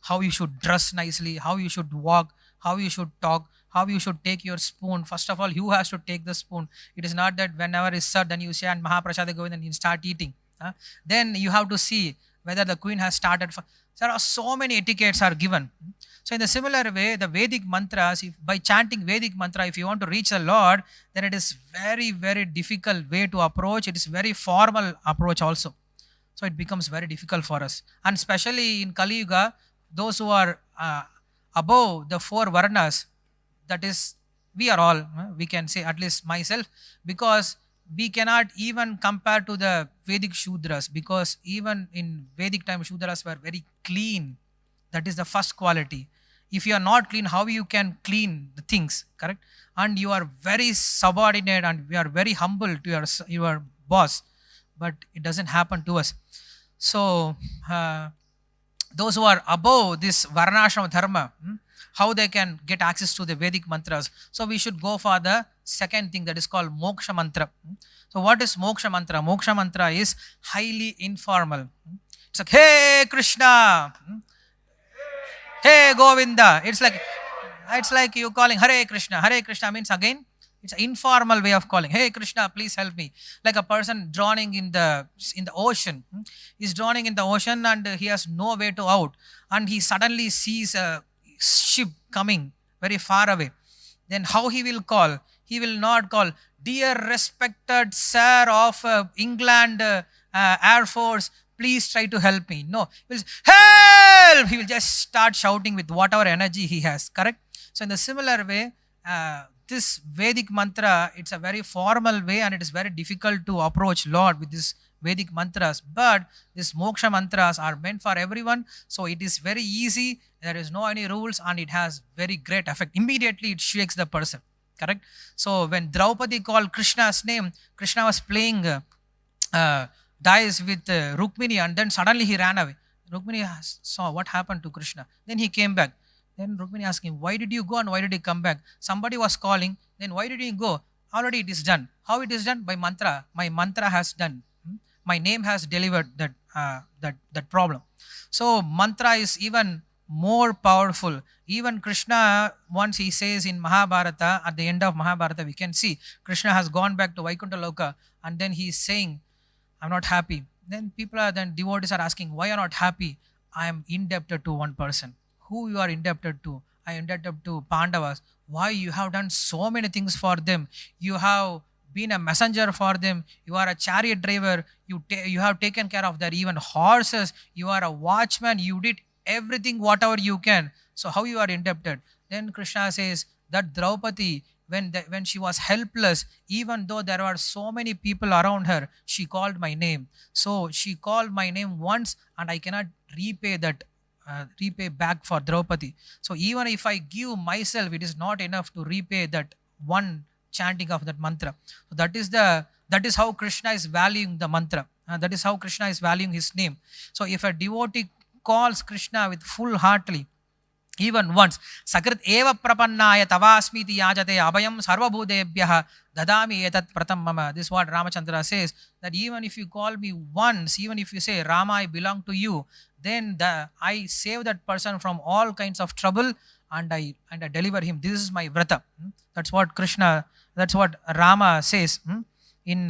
how you should dress nicely, how you should walk, how you should talk, how you should take your spoon. First of all, who has to take the spoon? It is not that whenever it's served, then you say, and Mahaprasada Govind, and you start eating. Then you have to see whether the Queen has started. There are so many etiquettes are given. So in the similar way, the Vedic mantras, if by chanting Vedic mantra, if you want to reach the Lord, then it is very, very difficult way to approach. It is very formal approach also. So it becomes very difficult for us. And especially in Kali Yuga, those who are above the four varnas, that is, we are all, we can say, at least myself, because we cannot even compare to the Vedic Shudras, because even in Vedic time, Shudras were very clean. That is the first quality. If you are not clean, how you can clean the things, correct? And you are very subordinate and you are very humble to your boss, but it doesn't happen to us. So those who are above this varnashram dharma, how they can get access to the Vedic mantras? So we should go for the second thing, that is called moksha mantra. So what is moksha mantra? Moksha mantra is highly informal. It's like, hey Krishna, hey Govinda. It's like you calling Hare Krishna. Hare Krishna means, again, it's an informal way of calling. Hey Krishna, please help me. Like a person drowning in the ocean. He's drowning in the ocean and he has no way to out. And he suddenly sees a ship coming very far away. Then how he will call? He will not call, dear respected sir of England Air Force, please try to help me. No, he will say, help! He will just start shouting with whatever energy he has, correct? So in the similar way, this Vedic mantra, it's a very formal way and it is very difficult to approach Lord with this Vedic mantras. But these moksha mantras are meant for everyone. So it is very easy. There is no any rules and it has very great effect. Immediately it shakes the person, correct? So when Draupadi called Krishna's name, Krishna was playing dice with Rukmini, and then suddenly he ran away. Rukmini saw what happened to Krishna. Then he came back. Then Rukmini asked him, why did you go and why did you come back? Somebody was calling. Then why did you go? Already it is done. How it is done? By mantra. My mantra has done. My name has delivered that problem. So mantra is even more powerful. Even Krishna, once he says in Mahabharata, at the end of Mahabharata, we can see Krishna has gone back to Vaikuntha Loka, and then he is saying, I'm not happy. Then devotees are asking, why are you not happy? I am indebted to one person. Who you are indebted to? I am indebted to Pandavas. Why? You have done so many things for them. You have been a messenger for them. You are a chariot driver. You have taken care of their even horses. You are a watchman. You did everything, whatever you can. So how you are indebted? Then Krishna says that Draupadi, when she was helpless, even though there were so many people around her, she called my name. So she called my name once, and I cannot repay back for Draupadi. So even if I give myself, it is not enough to repay that one chanting of that mantra. So that is how Krishna is valuing the mantra. That is how Krishna is valuing his name. So if a devotee calls Krishna with full heartedly, even once, Sakrit eva prapannaya tavasmiti yajate abhayam sarvabhudebhyah dadami etat pratam mama. This is what Ramachandra says, that even if you call me once, even if you say, Rama, I belong to you, then I save that person from all kinds of trouble and I deliver him. This is my vrata. That's what Rama says in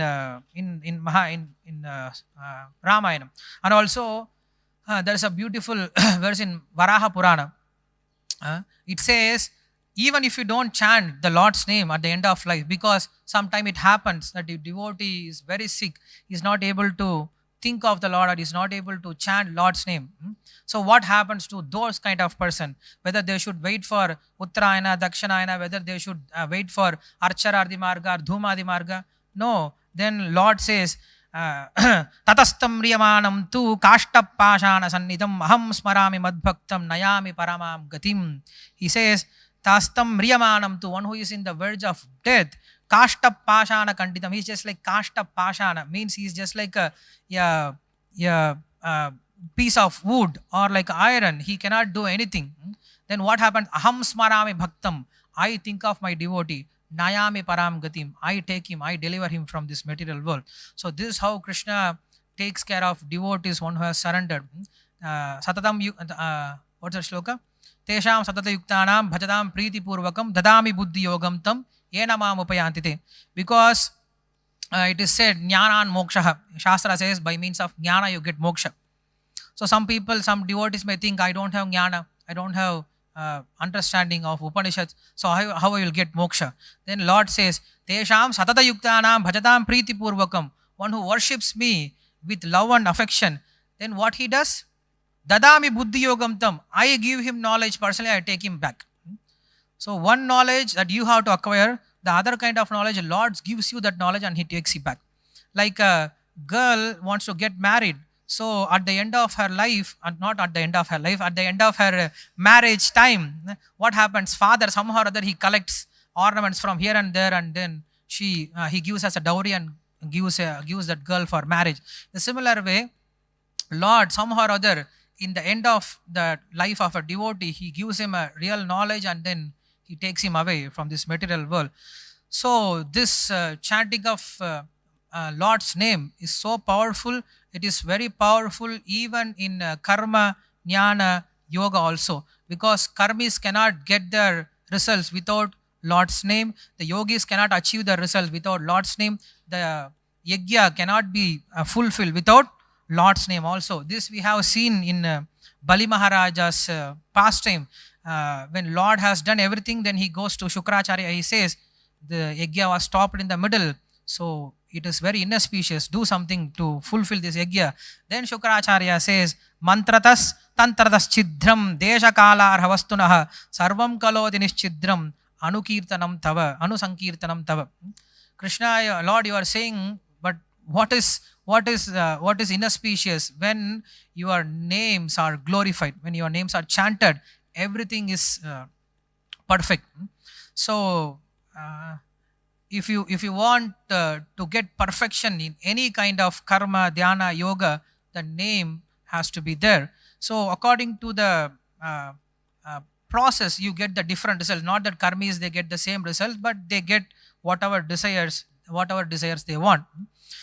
Ramayana. And also there is a beautiful verse in Varaha Purana. It says, even if you don't chant the Lord's name at the end of life, because sometime it happens that the devotee is very sick, he is not able to think of the Lord, or is not able to chant Lord's name. So what happens to those kind of person? Whether they should wait for Uttarayana, Dakshinayana, whether they should wait for Archaradi Marga or Dhumadi Marga? No. Then Lord says, Tatastam riyamanam tu kashtapashana sannidam aham smarami madbhaktam nayami paramam gatim. He says, Tastam riyamanam tu, one who is in the verge of death, kashtapashana kanditam. He's just like kashtapashana, means he's just like a piece of wood or like iron. He cannot do anything. Then what happens? Aham smarami bhaktam. I think of my devotee. Nayami param gatim. I take him, I deliver him from this material world. So this is how Krishna takes care of devotees, one who has surrendered. Satatam, what's the shloka? Tesham satata yuktanam bhajadam priti purvakam dadami buddhi yogam tam yena mam upayantite. Because it is said, jnana and moksha. Shastra says by means of jnana you get moksha. So some devotees may think, I don't have jnana, I don't have understanding of Upanishads, so how I will get moksha? Then Lord says, Tesham satata yuktanam bhajatam priti purvakam. One who worships me with love and affection, then what he does? Dadami buddhi yogam tam. I give him knowledge personally, I take him back. So one knowledge that you have to acquire, the other kind of knowledge, Lord gives you that knowledge and he takes you back. Like a girl wants to get married. So at the end of her life, and not at the end of her life, at the end of her marriage time, what happens? Father somehow or other he collects ornaments from here and there, and then he gives as a dowry and gives that girl for marriage. The similar way, Lord somehow or other, in the end of the life of a devotee, he gives him a real knowledge and then he takes him away from this material world. So this chanting of Lord's name is so powerful. It is very powerful even in karma, jnana, yoga also, because karmis cannot get their results without Lord's name. The yogis cannot achieve the results without Lord's name. The yajna cannot be fulfilled without Lord's name also. This we have seen in Bali Maharaja's pastime. When Lord has done everything, then he goes to Shukracharya. He says, the yajna was stopped in the middle, so it is very inauspicious. Do something to fulfill this yajna. Then Shukracharya says, Mantratas tantratas chidram desha kalar havastunah sarvam kalodi nischidram anukirtanam tava anusankirtanam tava. Krishna, Lord, you are saying, but what is inauspicious? When your names are glorified, when your names are chanted, everything is perfect. So if you want to get perfection in any kind of karma, dhyana, yoga, the name has to be there. So according to the process, you get the different results. Not that karmis they get the same results, but they get whatever desires they want.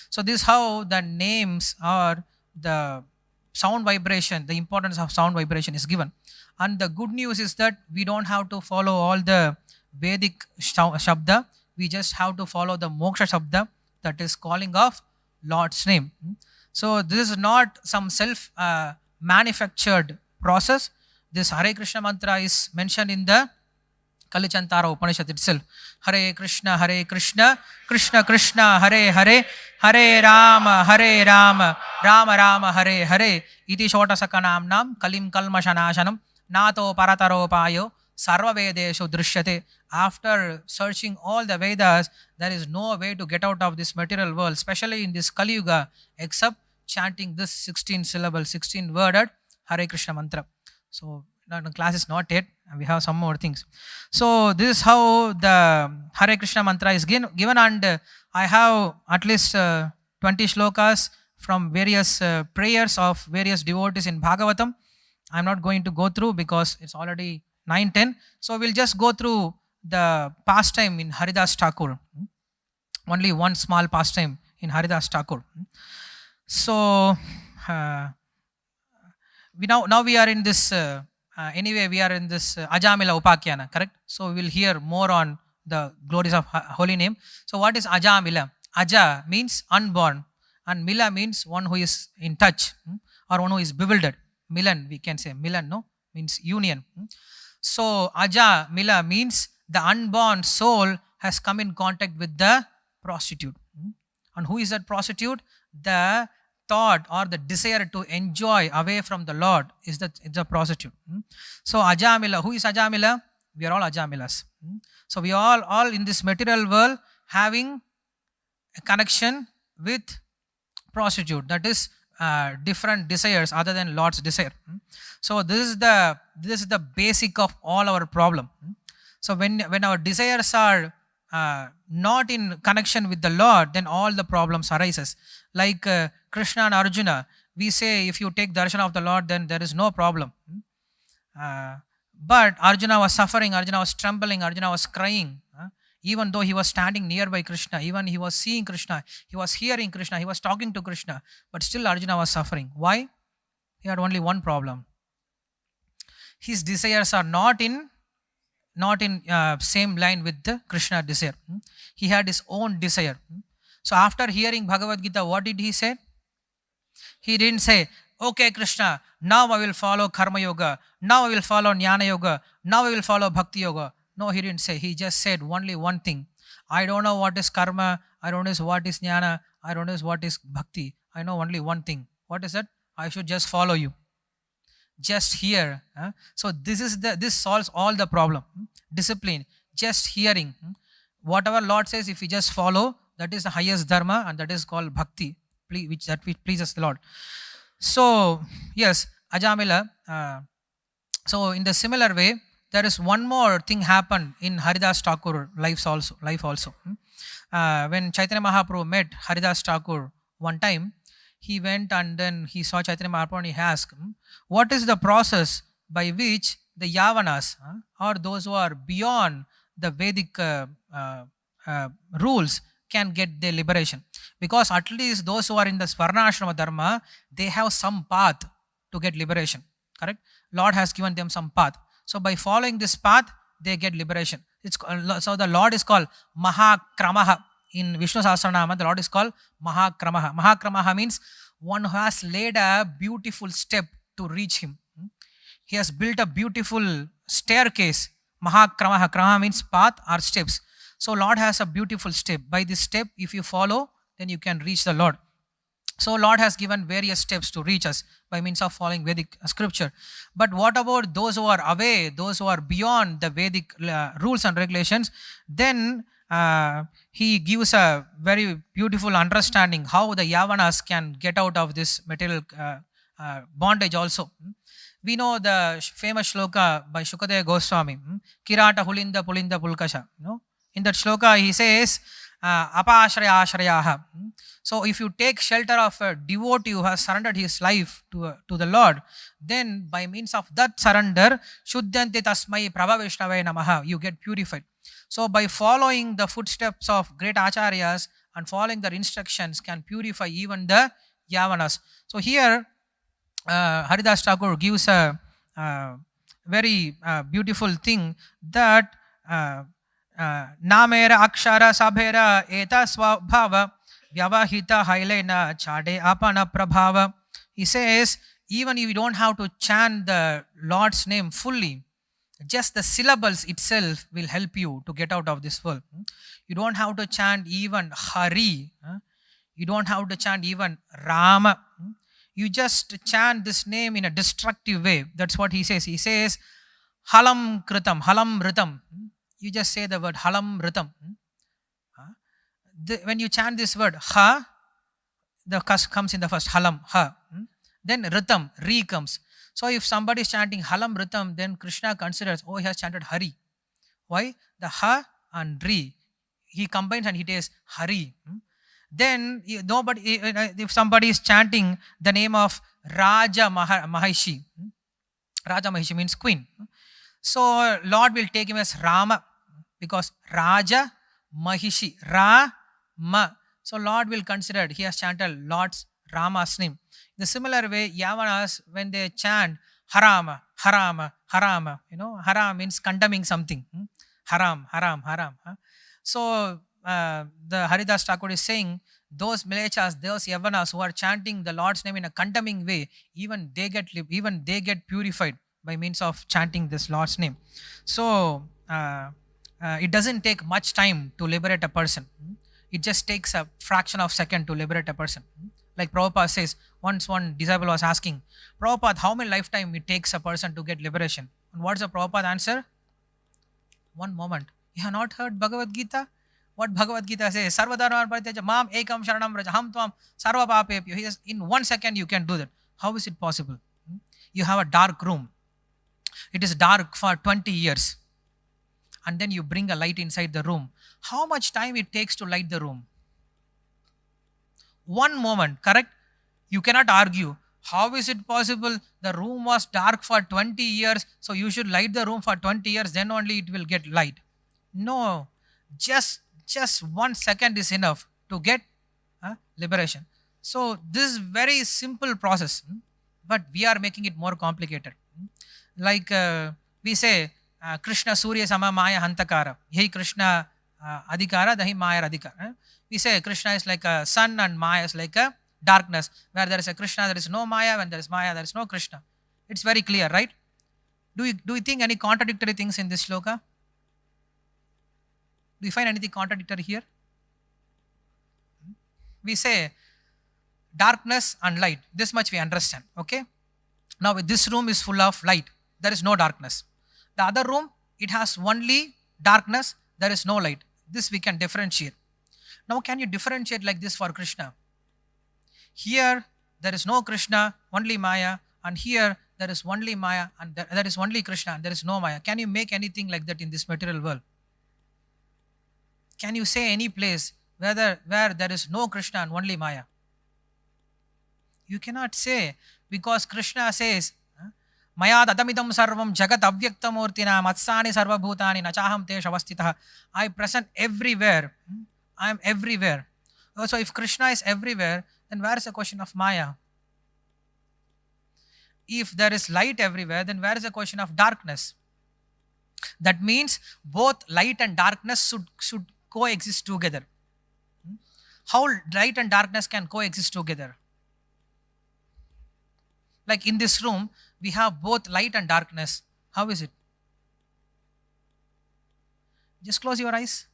So this is how the names or the sound vibration, the importance of sound vibration is given. And the good news is that we don't have to follow all the Vedic shabda. We just have to follow the moksha shabda, that is calling of Lord's name. So this is not some self manufactured process. This Hare Krishna mantra is mentioned in the Kalichantara Upanishad itself. Hare Krishna, Krishna Krishna, Hare Hare, Hare Rama, Rama Rama, Hare Hare. Iti shota sakanam nam kalim kalmashanashanam nato parataropayo sarva vedeshu drishyate. After searching all the Vedas, there is no way to get out of this material world, especially in this Kali Yuga, except chanting this 16 syllable, 16 worded Hare Krishna mantra. So the class is not yet, we have some more things. So this is how the Hare Krishna mantra is given, and I have at least 20 shlokas from various prayers of various devotees in Bhagavatam. I am not going to go through because it's already 9:10. So we'll just go through the pastime in Haridas Thakur. Only one small pastime in Haridas Thakur. So now we are in this anyway, we are in this Ajamila Upakyana, correct? So we will hear more on the glories of holy name. So what is Ajamila? Aja means unborn, and Mila means one who is in touch, or one who is bewildered. Milan, we can say. Milan, no? Means union. So Aja Mila means the unborn soul has come in contact with the prostitute. And who is that prostitute? The thought or the desire to enjoy away from the Lord is the prostitute. So Ajamila, who is Ajamila? We are all Ajamilas. So we are all in this material world having a connection with prostitute, that is different desires other than Lord's desire. So this is the basic of all our problem. So when our desires are not in connection with the Lord, then all the problems arises. Like Krishna and Arjuna, we say if you take darshan of the Lord, then there is no problem. But Arjuna was suffering, Arjuna was trembling, Arjuna was crying. Even though he was standing nearby Krishna, even he was seeing Krishna, he was hearing Krishna, he was talking to Krishna, but still Arjuna was suffering. Why? He had only one problem. His desires are not in same line with the Krishna desire. He had his own desire. So after hearing Bhagavad Gita, what did he say? He didn't say, Okay, Krishna, now I will follow karma yoga, now I will follow jnana yoga, now I will follow bhakti yoga. No, he didn't say. He just said only one thing. I don't know what is karma, I don't know what is jnana, I don't know what is bhakti. I know only one thing. What is it? I should just follow you. Just hear. So this solves all the problem. Discipline, just hearing. Whatever Lord says, if we just follow, that is the highest dharma, and that is called bhakti, which pleases the Lord. So yes, Ajamila. So in the similar way, there is one more thing happened in Haridas Thakur life also. When Chaitanya Mahaprabhu met Haridas Thakur one time, he went and then he saw Chaitanya Mahaprabhu and he asked, what is the process by which the Yavanas, or those who are beyond the Vedic rules, can get their liberation? Because at least those who are in the Svarnashrama Dharma, they have some path to get liberation. Correct? Lord has given them some path. So by following this path, they get liberation. So the Lord is called Mahakramaha. In Vishnu Sahasranama, the Lord is called Mahakramaha. Mahakramaha means one who has laid a beautiful step to reach him. He has built a beautiful staircase. Mahakramaha. Kramaha means path or steps. So Lord has a beautiful step. By this step, if you follow, then you can reach the Lord. So Lord has given various steps to reach us by means of following Vedic scripture. But what about those who are away, those who are beyond the Vedic rules and regulations? Then he gives a very beautiful understanding how the Yavanas can get out of this material bondage also. We know the famous shloka by Shukadeva Goswami, Kirata Hulinda Pulinda Pulkasha. In that shloka he says, Apashraya Ashrayaha. So if you take shelter of a devotee who has surrendered his life to the Lord, then by means of that surrender, Shuddhante Tasmai Prabhavishnavaya Namaha, you get purified. So by following the footsteps of great acharyas and following their instructions can purify even the Yavanas. So here Haridas Thakur gives a very beautiful thing that Namera Akshara Sabhera Eta Swabhava Vyavahita Hailena Chade Apana Prabhava. He says, even if you don't have to chant the Lord's name fully, just the syllables itself will help you to get out of this world. You don't have to chant even Hari. You don't have to chant even Rama. You just chant this name in a destructive way. That's what he says. He says, Halam Kritam, Halam Ritam. You just say the word Halam Ritam. When you chant this word, Ha, the kas comes in the first, Halam, Ha. Then Ritam, Re comes. So if somebody is chanting Halam Ritam, then Krishna considers, oh, he has chanted Hari. Why? The Ha and Re, he combines and he says Hari. Then if somebody is chanting the name of Raja Mahishi, Raja Mahishi means queen. So Lord will take him as Rama, because Raja Mahishi, Rama. So Lord will consider he has chanted Lord's Rama's name. In the similar way, Yavanas, when they chant Harama, Harama, Harama, Haram means condemning something. Haram, Haram, Haram. So the Haridas Thakur is saying, those Milechas, those Yavanas who are chanting the Lord's name in a condemning way, even they get purified by means of chanting this Lord's name. So it doesn't take much time to liberate a person. It just takes a fraction of a second to liberate a person. Like Prabhupada says, once one disciple was asking, Prabhupada, how many lifetime it takes a person to get liberation? And what's the Prabhupada answer? One moment. You have not heard Bhagavad Gita? What Bhagavad Gita says, Sarva dharma parityaja mam ekam sharanam vraja ham tvam sarva papepyo. He says, in 1 second you can do that. How is it possible? You have a dark room. It is dark for 20 years. And then you bring a light inside the room. How much time it takes to light the room? 1 moment, correct? You cannot argue. How is it possible? The room was dark for 20 years, so you should light the room for 20 years, then only it will get light. No, just 1 second is enough to get liberation. So this is very simple process, but we are making it more complicated. Like we say, Krishna Surya Sama Maya Hantakara. Hey Krishna Adhikara, Dahi Maya Adhikara. We say Krishna is like a sun and Maya is like a darkness. Where there is a Krishna, there is no Maya. When there is Maya, there is no Krishna. It's very clear, right? Do you think any contradictory things in this shloka? Do you find anything contradictory here? We say darkness and light. This much we understand. Okay. Now this room is full of light. There is no darkness. The other room, it has only darkness. There is no light. This we can differentiate. Now can you differentiate like this for Krishna? Here there is no Krishna, only Maya, and here there is only Maya and there is only Krishna and there is no Maya. Can you make anything like that in this material world? Can you say any place where there is no Krishna and only Maya? You cannot say, because Krishna says, Maya dadamidam sarvam jagat avyaktamurtina matsani sarvabhutani nachaham te shavastitah. I present everywhere. I am everywhere. So if Krishna is everywhere, then where is the question of Maya? If there is light everywhere, then where is the question of darkness? That means both light and darkness should coexist together. How light and darkness can coexist together? Like in this room, we have both light and darkness. How is it? Just close your eyes.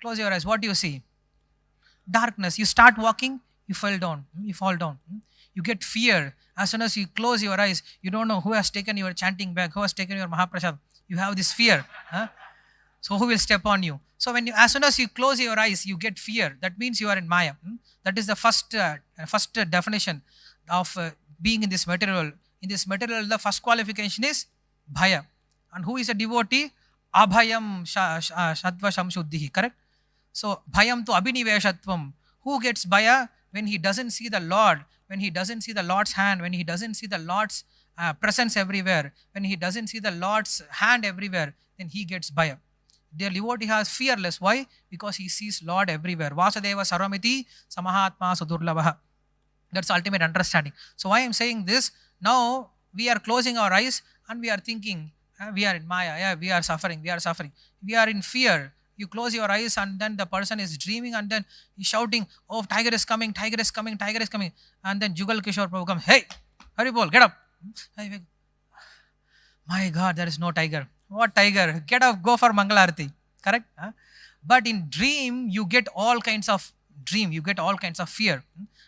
Close your eyes. What do you see? Darkness. You start walking, you fall down. You fall down. You get fear. As soon as you close your eyes, you don't know who has taken your chanting bag, who has taken your Mahaprasad. You have this fear. So who will step on you? So as soon as you close your eyes, you get fear. That means you are in Maya. That is the first definition of being in this material. In this material, the first qualification is Bhaya. And who is a devotee? Abhayam Shadva Shamshuddhihi. Correct? So Bhayam to Abhiniveshatvam. Who gets Bhaya? When he doesn't see the Lord, when he doesn't see the Lord's hand, when he doesn't see the Lord's presence everywhere, when he doesn't see the Lord's hand everywhere, then he gets Bhaya. Their devotee has fearless. Why? Because he sees Lord everywhere. Vasudeva Sarvamiti Samahatma Sudurlavaha. That's ultimate understanding. So why I'm saying this, now we are closing our eyes and we are thinking, we are in Maya, we are suffering. We are in fear. You close your eyes and then the person is dreaming and then he's shouting, oh, tiger is coming. And then Jugal Kishore Prabhu comes, hey, Haribol, get up. My God, there is no tiger. What tiger? Get up, go for Mangalarti. Correct? But in dream, you get all kinds of fear.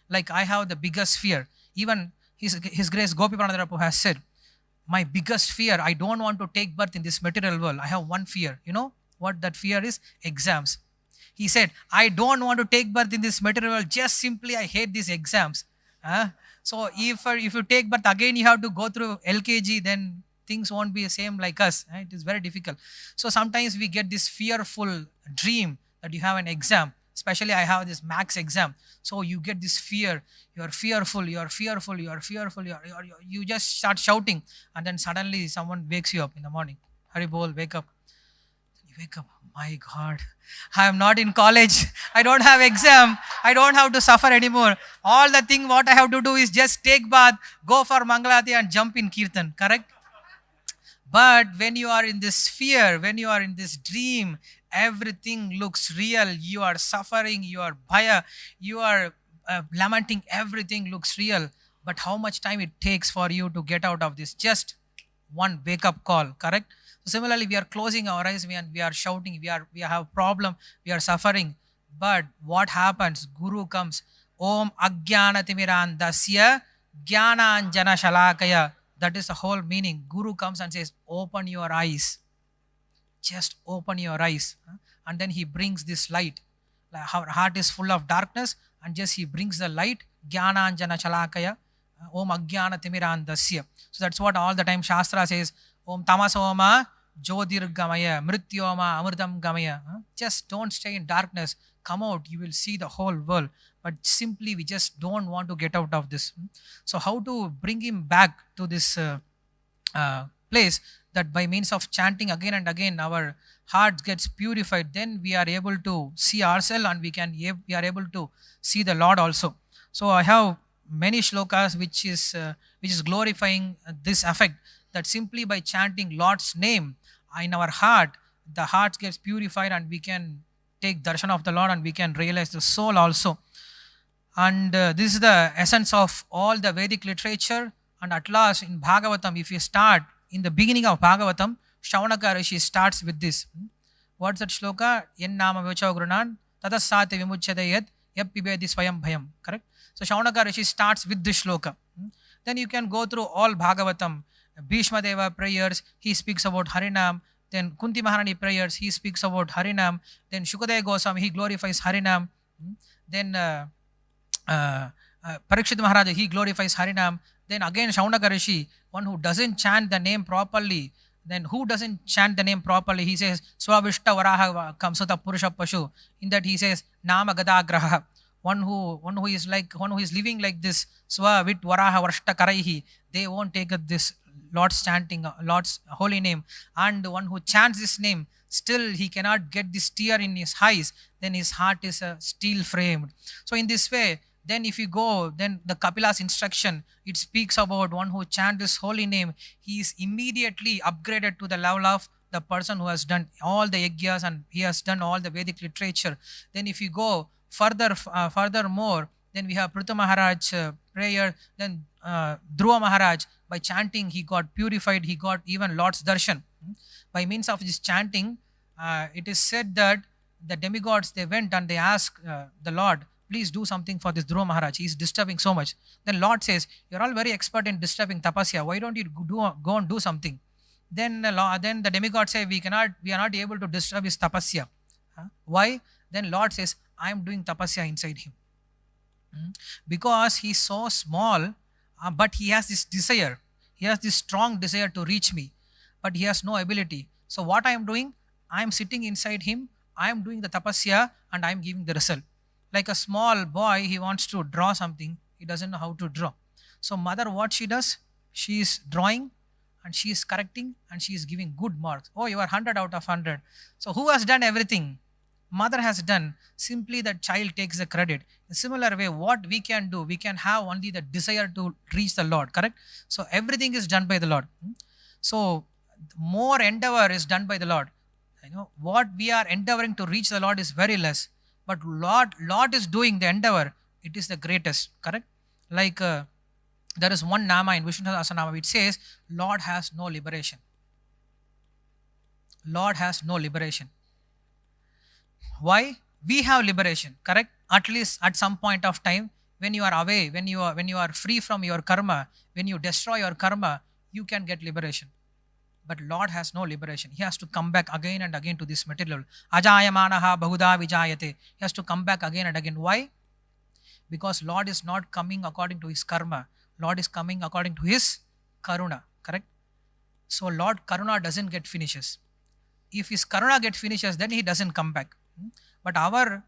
Like I have the biggest fear. Even His Grace Gopi Pranadhara Prabhu has said, my biggest fear, I don't want to take birth in this material world. I have one fear. You know what that fear is? Exams. He said, I don't want to take birth in this material world. Just simply, I hate these exams. So if you take birth again, you have to go through LKG, then things won't be the same like us. It is very difficult. So sometimes we get this fearful dream that you have an exam. Especially I have this max exam. So you get this fear. You are fearful. You just start shouting. And then suddenly someone wakes you up in the morning. Haribol, wake up. You wake up. My God, I am not in college. I don't have exam. I don't have to suffer anymore. All the thing what I have to do is just take bath, go for Mangalati and jump in Kirtan. Correct? But when you are in this fear, when you are in this dream, everything looks real. You are suffering, you are bhaya, you are lamenting, everything looks real. But how much time it takes for you to get out of this? Just one wake-up call, correct? So similarly, we are closing our eyes and we are shouting, we have problem, we are suffering. But what happens? Guru comes. Om Ajnana Timirandasya Jnana Anjana Shalakaya. That is the whole meaning. Guru comes and says, open your eyes. Just open your eyes. And then he brings this light. Our heart is full of darkness and just he brings the light. Jnana Anjana Shalakaya. Om Ajnana Timirandasya. So that's what all the time Shastra says. Om Tamasoma Jyotirgamaya Mrityoma Amritam Gamaya. Just don't stay in darkness. Come out. You will see the whole world. But simply we just don't want to get out of this. So how to bring him back to this place, that by means of chanting again and again our heart gets purified, then we are able to see ourselves and we are able to see the Lord also. So I have many shlokas which is glorifying this effect, that simply by chanting Lord's name in our heart, the heart gets purified and we can take darshan of the Lord and we can realize the soul also. And this is the essence of all the Vedic literature. And at last, in Bhagavatam, if you start in the beginning of Bhagavatam, Shaunaka Rishi starts with this. What's that shloka? Yen nama vivacha grunan tatasate vimuchyate yat yap pibedi swayam bhayam. Correct? So Shaunaka Rishi starts with this shloka. Then you can go through all Bhagavatam. Bhishma Deva prayers, he speaks about Harinam. Then Kunti Maharani prayers, he speaks about Harinam. Then Shukadeva Goswami, he glorifies Harinam. Then Parikshit Maharaja, he glorifies Harinam. Then again Shaunaka Rishi, one who doesn't chant the name properly. Then who doesn't chant the name properly? He says Swavishta Varaha Kamsata Purusha Pashu. In that he says Nama Gadagraha. One who is living like this Swavit Varaha Varshta Karaihi. They won't take up this Lord's chanting, Lord's holy name. And one who chants this name, still he cannot get this tear in his eyes, then his heart is steel framed. So in this way, then if you go, then the Kapila's instruction, it speaks about one who chants this holy name, he is immediately upgraded to the level of the person who has done all the yajnas and he has done all the Vedic literature. Then if you go furthermore, then we have Prithu Maharaj prayer, then Dhruva Maharaj, by chanting he got purified, he got even Lord's darshan. By means of this chanting, it is said that the demigods, they went and they asked the Lord, please do something for this Dhruva Maharaj, he is disturbing so much. Then Lord says, you're all very expert in disturbing tapasya, why don't you go and do something? Then the demigods say, we are not able to disturb his tapasya. Why? Then Lord says, I am doing tapasya inside him. Because he is so small, but he has this desire, he has this strong desire to reach me, but he has no ability. So what I am doing, I am sitting inside him, I am doing the tapasya and I am giving the result. Like a small boy, he wants to draw something, he doesn't know how to draw. So mother, what she does, she is drawing and she is correcting and she is giving good marks. Oh, you are 100 out of 100. So who has done everything? Mother has done. Simply the child takes the credit. In a similar way, what we can do, we can have only the desire to reach the Lord, correct? So everything is done by the Lord. So more endeavor is done by the Lord. What we are endeavoring to reach the Lord is very less, but Lord is doing the endeavor, it is the greatest, correct? Like there is one nama in Vishnu Sahasranama, it says Lord has no liberation. Lord has no liberation. Why? We have liberation, correct? At least at some point of time, when you are away, when you are free from your karma, when you destroy your karma, you can get liberation. But Lord has no liberation. He has to come back again and again to this material. Ajayamanaha bahuda vijayate. He has to come back again and again. Why? Because Lord is not coming according to his karma. Lord is coming according to his karuna, correct? So Lord karuna doesn't get finishes. If his karuna get finishes, then he doesn't come back. But our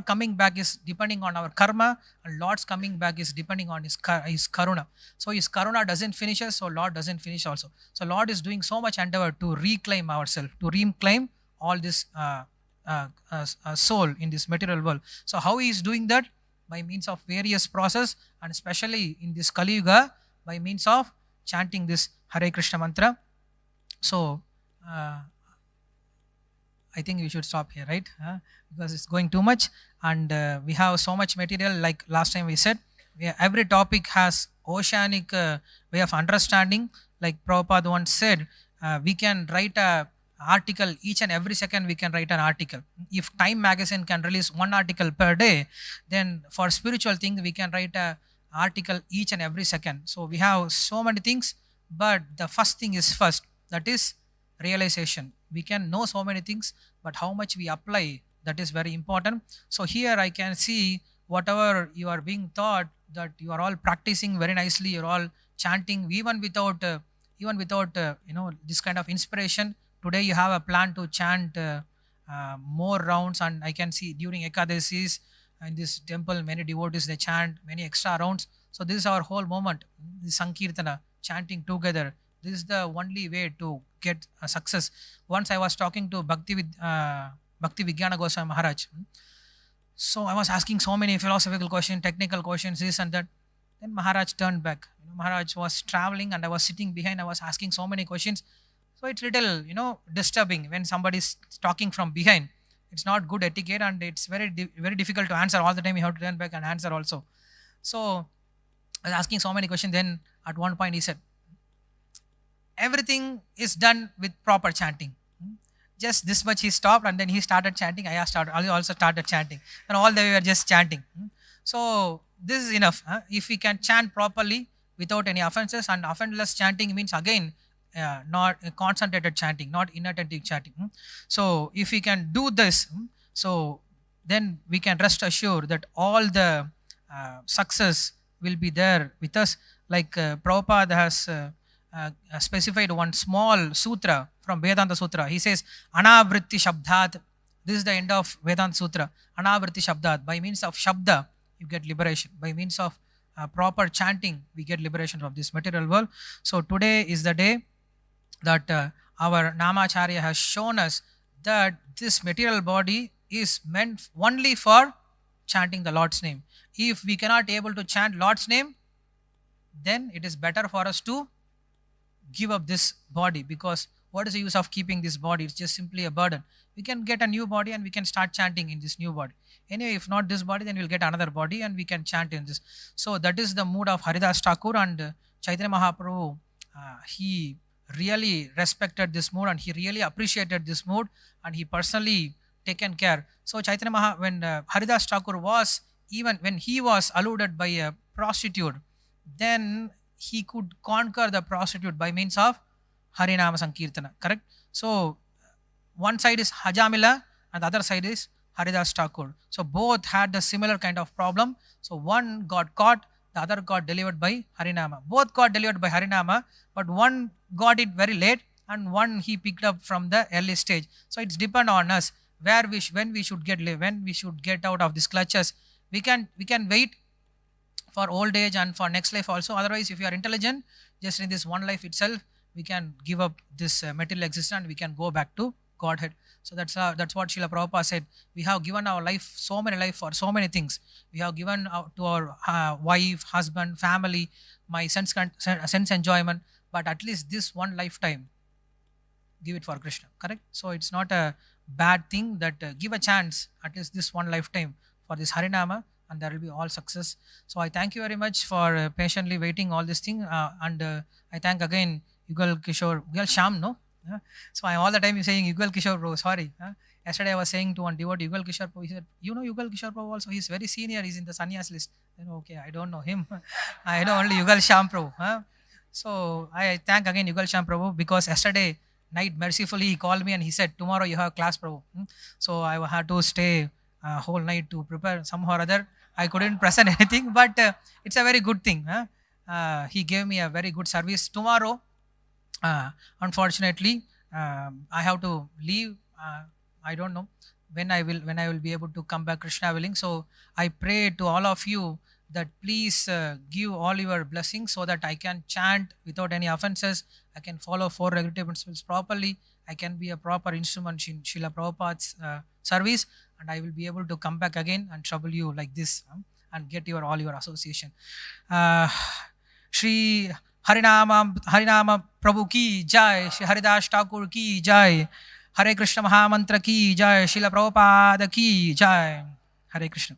coming back is depending on our karma, and Lord's coming back is depending on his karuna. So his karuna doesn't finish us, so Lord doesn't finish also. So Lord is doing so much endeavor to reclaim ourselves, to reclaim all this soul in this material world. So how he is doing that? By means of various process, and especially in this Kali Yuga, by means of chanting this Hare Krishna mantra. So I think we should stop here, right? Because it's going too much, and we have so much material. Like last time we said, every topic has oceanic way of understanding. Like Prabhupada once said, we can write a article each and every second. We can write an article. If Time magazine can release one article per day, then for spiritual thing we can write a article each and every second. So we have so many things, but the first thing is first. That is realization. We can know so many things, but how much we apply, that is very important. So here I can see whatever you are being taught, that you are all practicing very nicely. You're all chanting even without this kind of inspiration. Today you have a plan to chant more rounds, and I can see during Ekadasis in this temple many devotees, they chant many extra rounds. So this is our whole moment, this Sankirtana, chanting together. This is the only way to get a success. Once I was talking to Bhakti Vigyana Goswami Maharaj. So I was asking so many philosophical questions, technical questions, this and that. Then Maharaj turned back. Maharaj was traveling and I was sitting behind. I was asking so many questions. So it's little, disturbing when somebody is talking from behind. It's not good etiquette, and it's very difficult to answer all the time. You have to turn back and answer also. So I was asking so many questions. Then at one point he said, everything is done with proper chanting. Just this much he stopped, and then he started chanting. I also started chanting, and all the way we were just chanting. So this is enough. If we can chant properly without any offenses, and offenseless chanting means again not concentrated chanting, not inattentive chanting. So if we can do this, so then we can rest assured that all the success will be there with us. Like Prabhupada has specified one small sutra from Vedanta Sutra. He says, Anavritti Shabdat. This is the end of Vedanta Sutra. Anavritti Shabdat. By means of Shabda, you get liberation. By means of proper chanting, we get liberation from this material world. So today is the day that our Namacharya has shown us that this material body is meant only for chanting the Lord's name. If we cannot able to chant Lord's name, then it is better for us to give up this body, because what is the use of keeping this body? It's just simply a burden. We can get a new body and we can start chanting in this new body. Anyway, if not this body, then we'll get another body and we can chant in this. So that is the mood of Haridas Thakur, and Chaitanya Mahaprabhu. He really respected this mood and he really appreciated this mood, and he personally taken care. So Chaitanya when Haridas Thakur was, even when he was alluded by a prostitute, then he could conquer the prostitute by means of Harinama Sankirtana, correct? So one side is Hajamila and the other side is Haridas Thakur. So both had the similar kind of problem. So one got caught, the other got delivered by Harinama. Both got delivered by Harinama, but one got it very late and one he picked up from the early stage. So it's depend on us where when we should get out of these clutches. We can wait for old age and for next life also. Otherwise, if you are intelligent, just in this one life itself, we can give up this material existence and we can go back to Godhead. So that's what Srila Prabhupada said. We have given our life, so many life for so many things. We have given out to our wife, husband, family, my sense enjoyment, but at least this one lifetime, give it for Krishna, correct? So it's not a bad thing that give a chance at least this one lifetime for this Harinama, and there will be all success. So I thank you very much for patiently waiting all this thing, and I thank again Yugal Kishore, Yugal Sham, no? So I all the time you saying Yugal Kishore bro, sorry. Yesterday I was saying to one devotee, Yugal Kishore bro, he said, you know Yugal Kishore bro also, he's very senior, he's in the sannyas list. Then okay, I don't know him. I know only Yugal Sham Prabhu. So I thank again Yugal Sham Prabhu, because yesterday night mercifully he called me and he said, tomorrow you have class Prabhu. So I had to stay whole night to prepare somehow or other. I couldn't present anything, but it's a very good thing. He gave me a very good service. Tomorrow, unfortunately, I have to leave. I don't know when I will be able to come back, Krishna willing. So I pray to all of you that please give all your blessings so that I can chant without any offenses. I can follow 4 regulative principles properly. I can be a proper instrument in Srila Prabhupada's service, and I will be able to come back again and trouble you like this and get all your association. Shri Harinama Prabhu ki jai, Shri Haridas Thakur ki jai, Hare Krishna Mahamantra ki jai, Srila Prabhupada ki jai. Hare Krishna.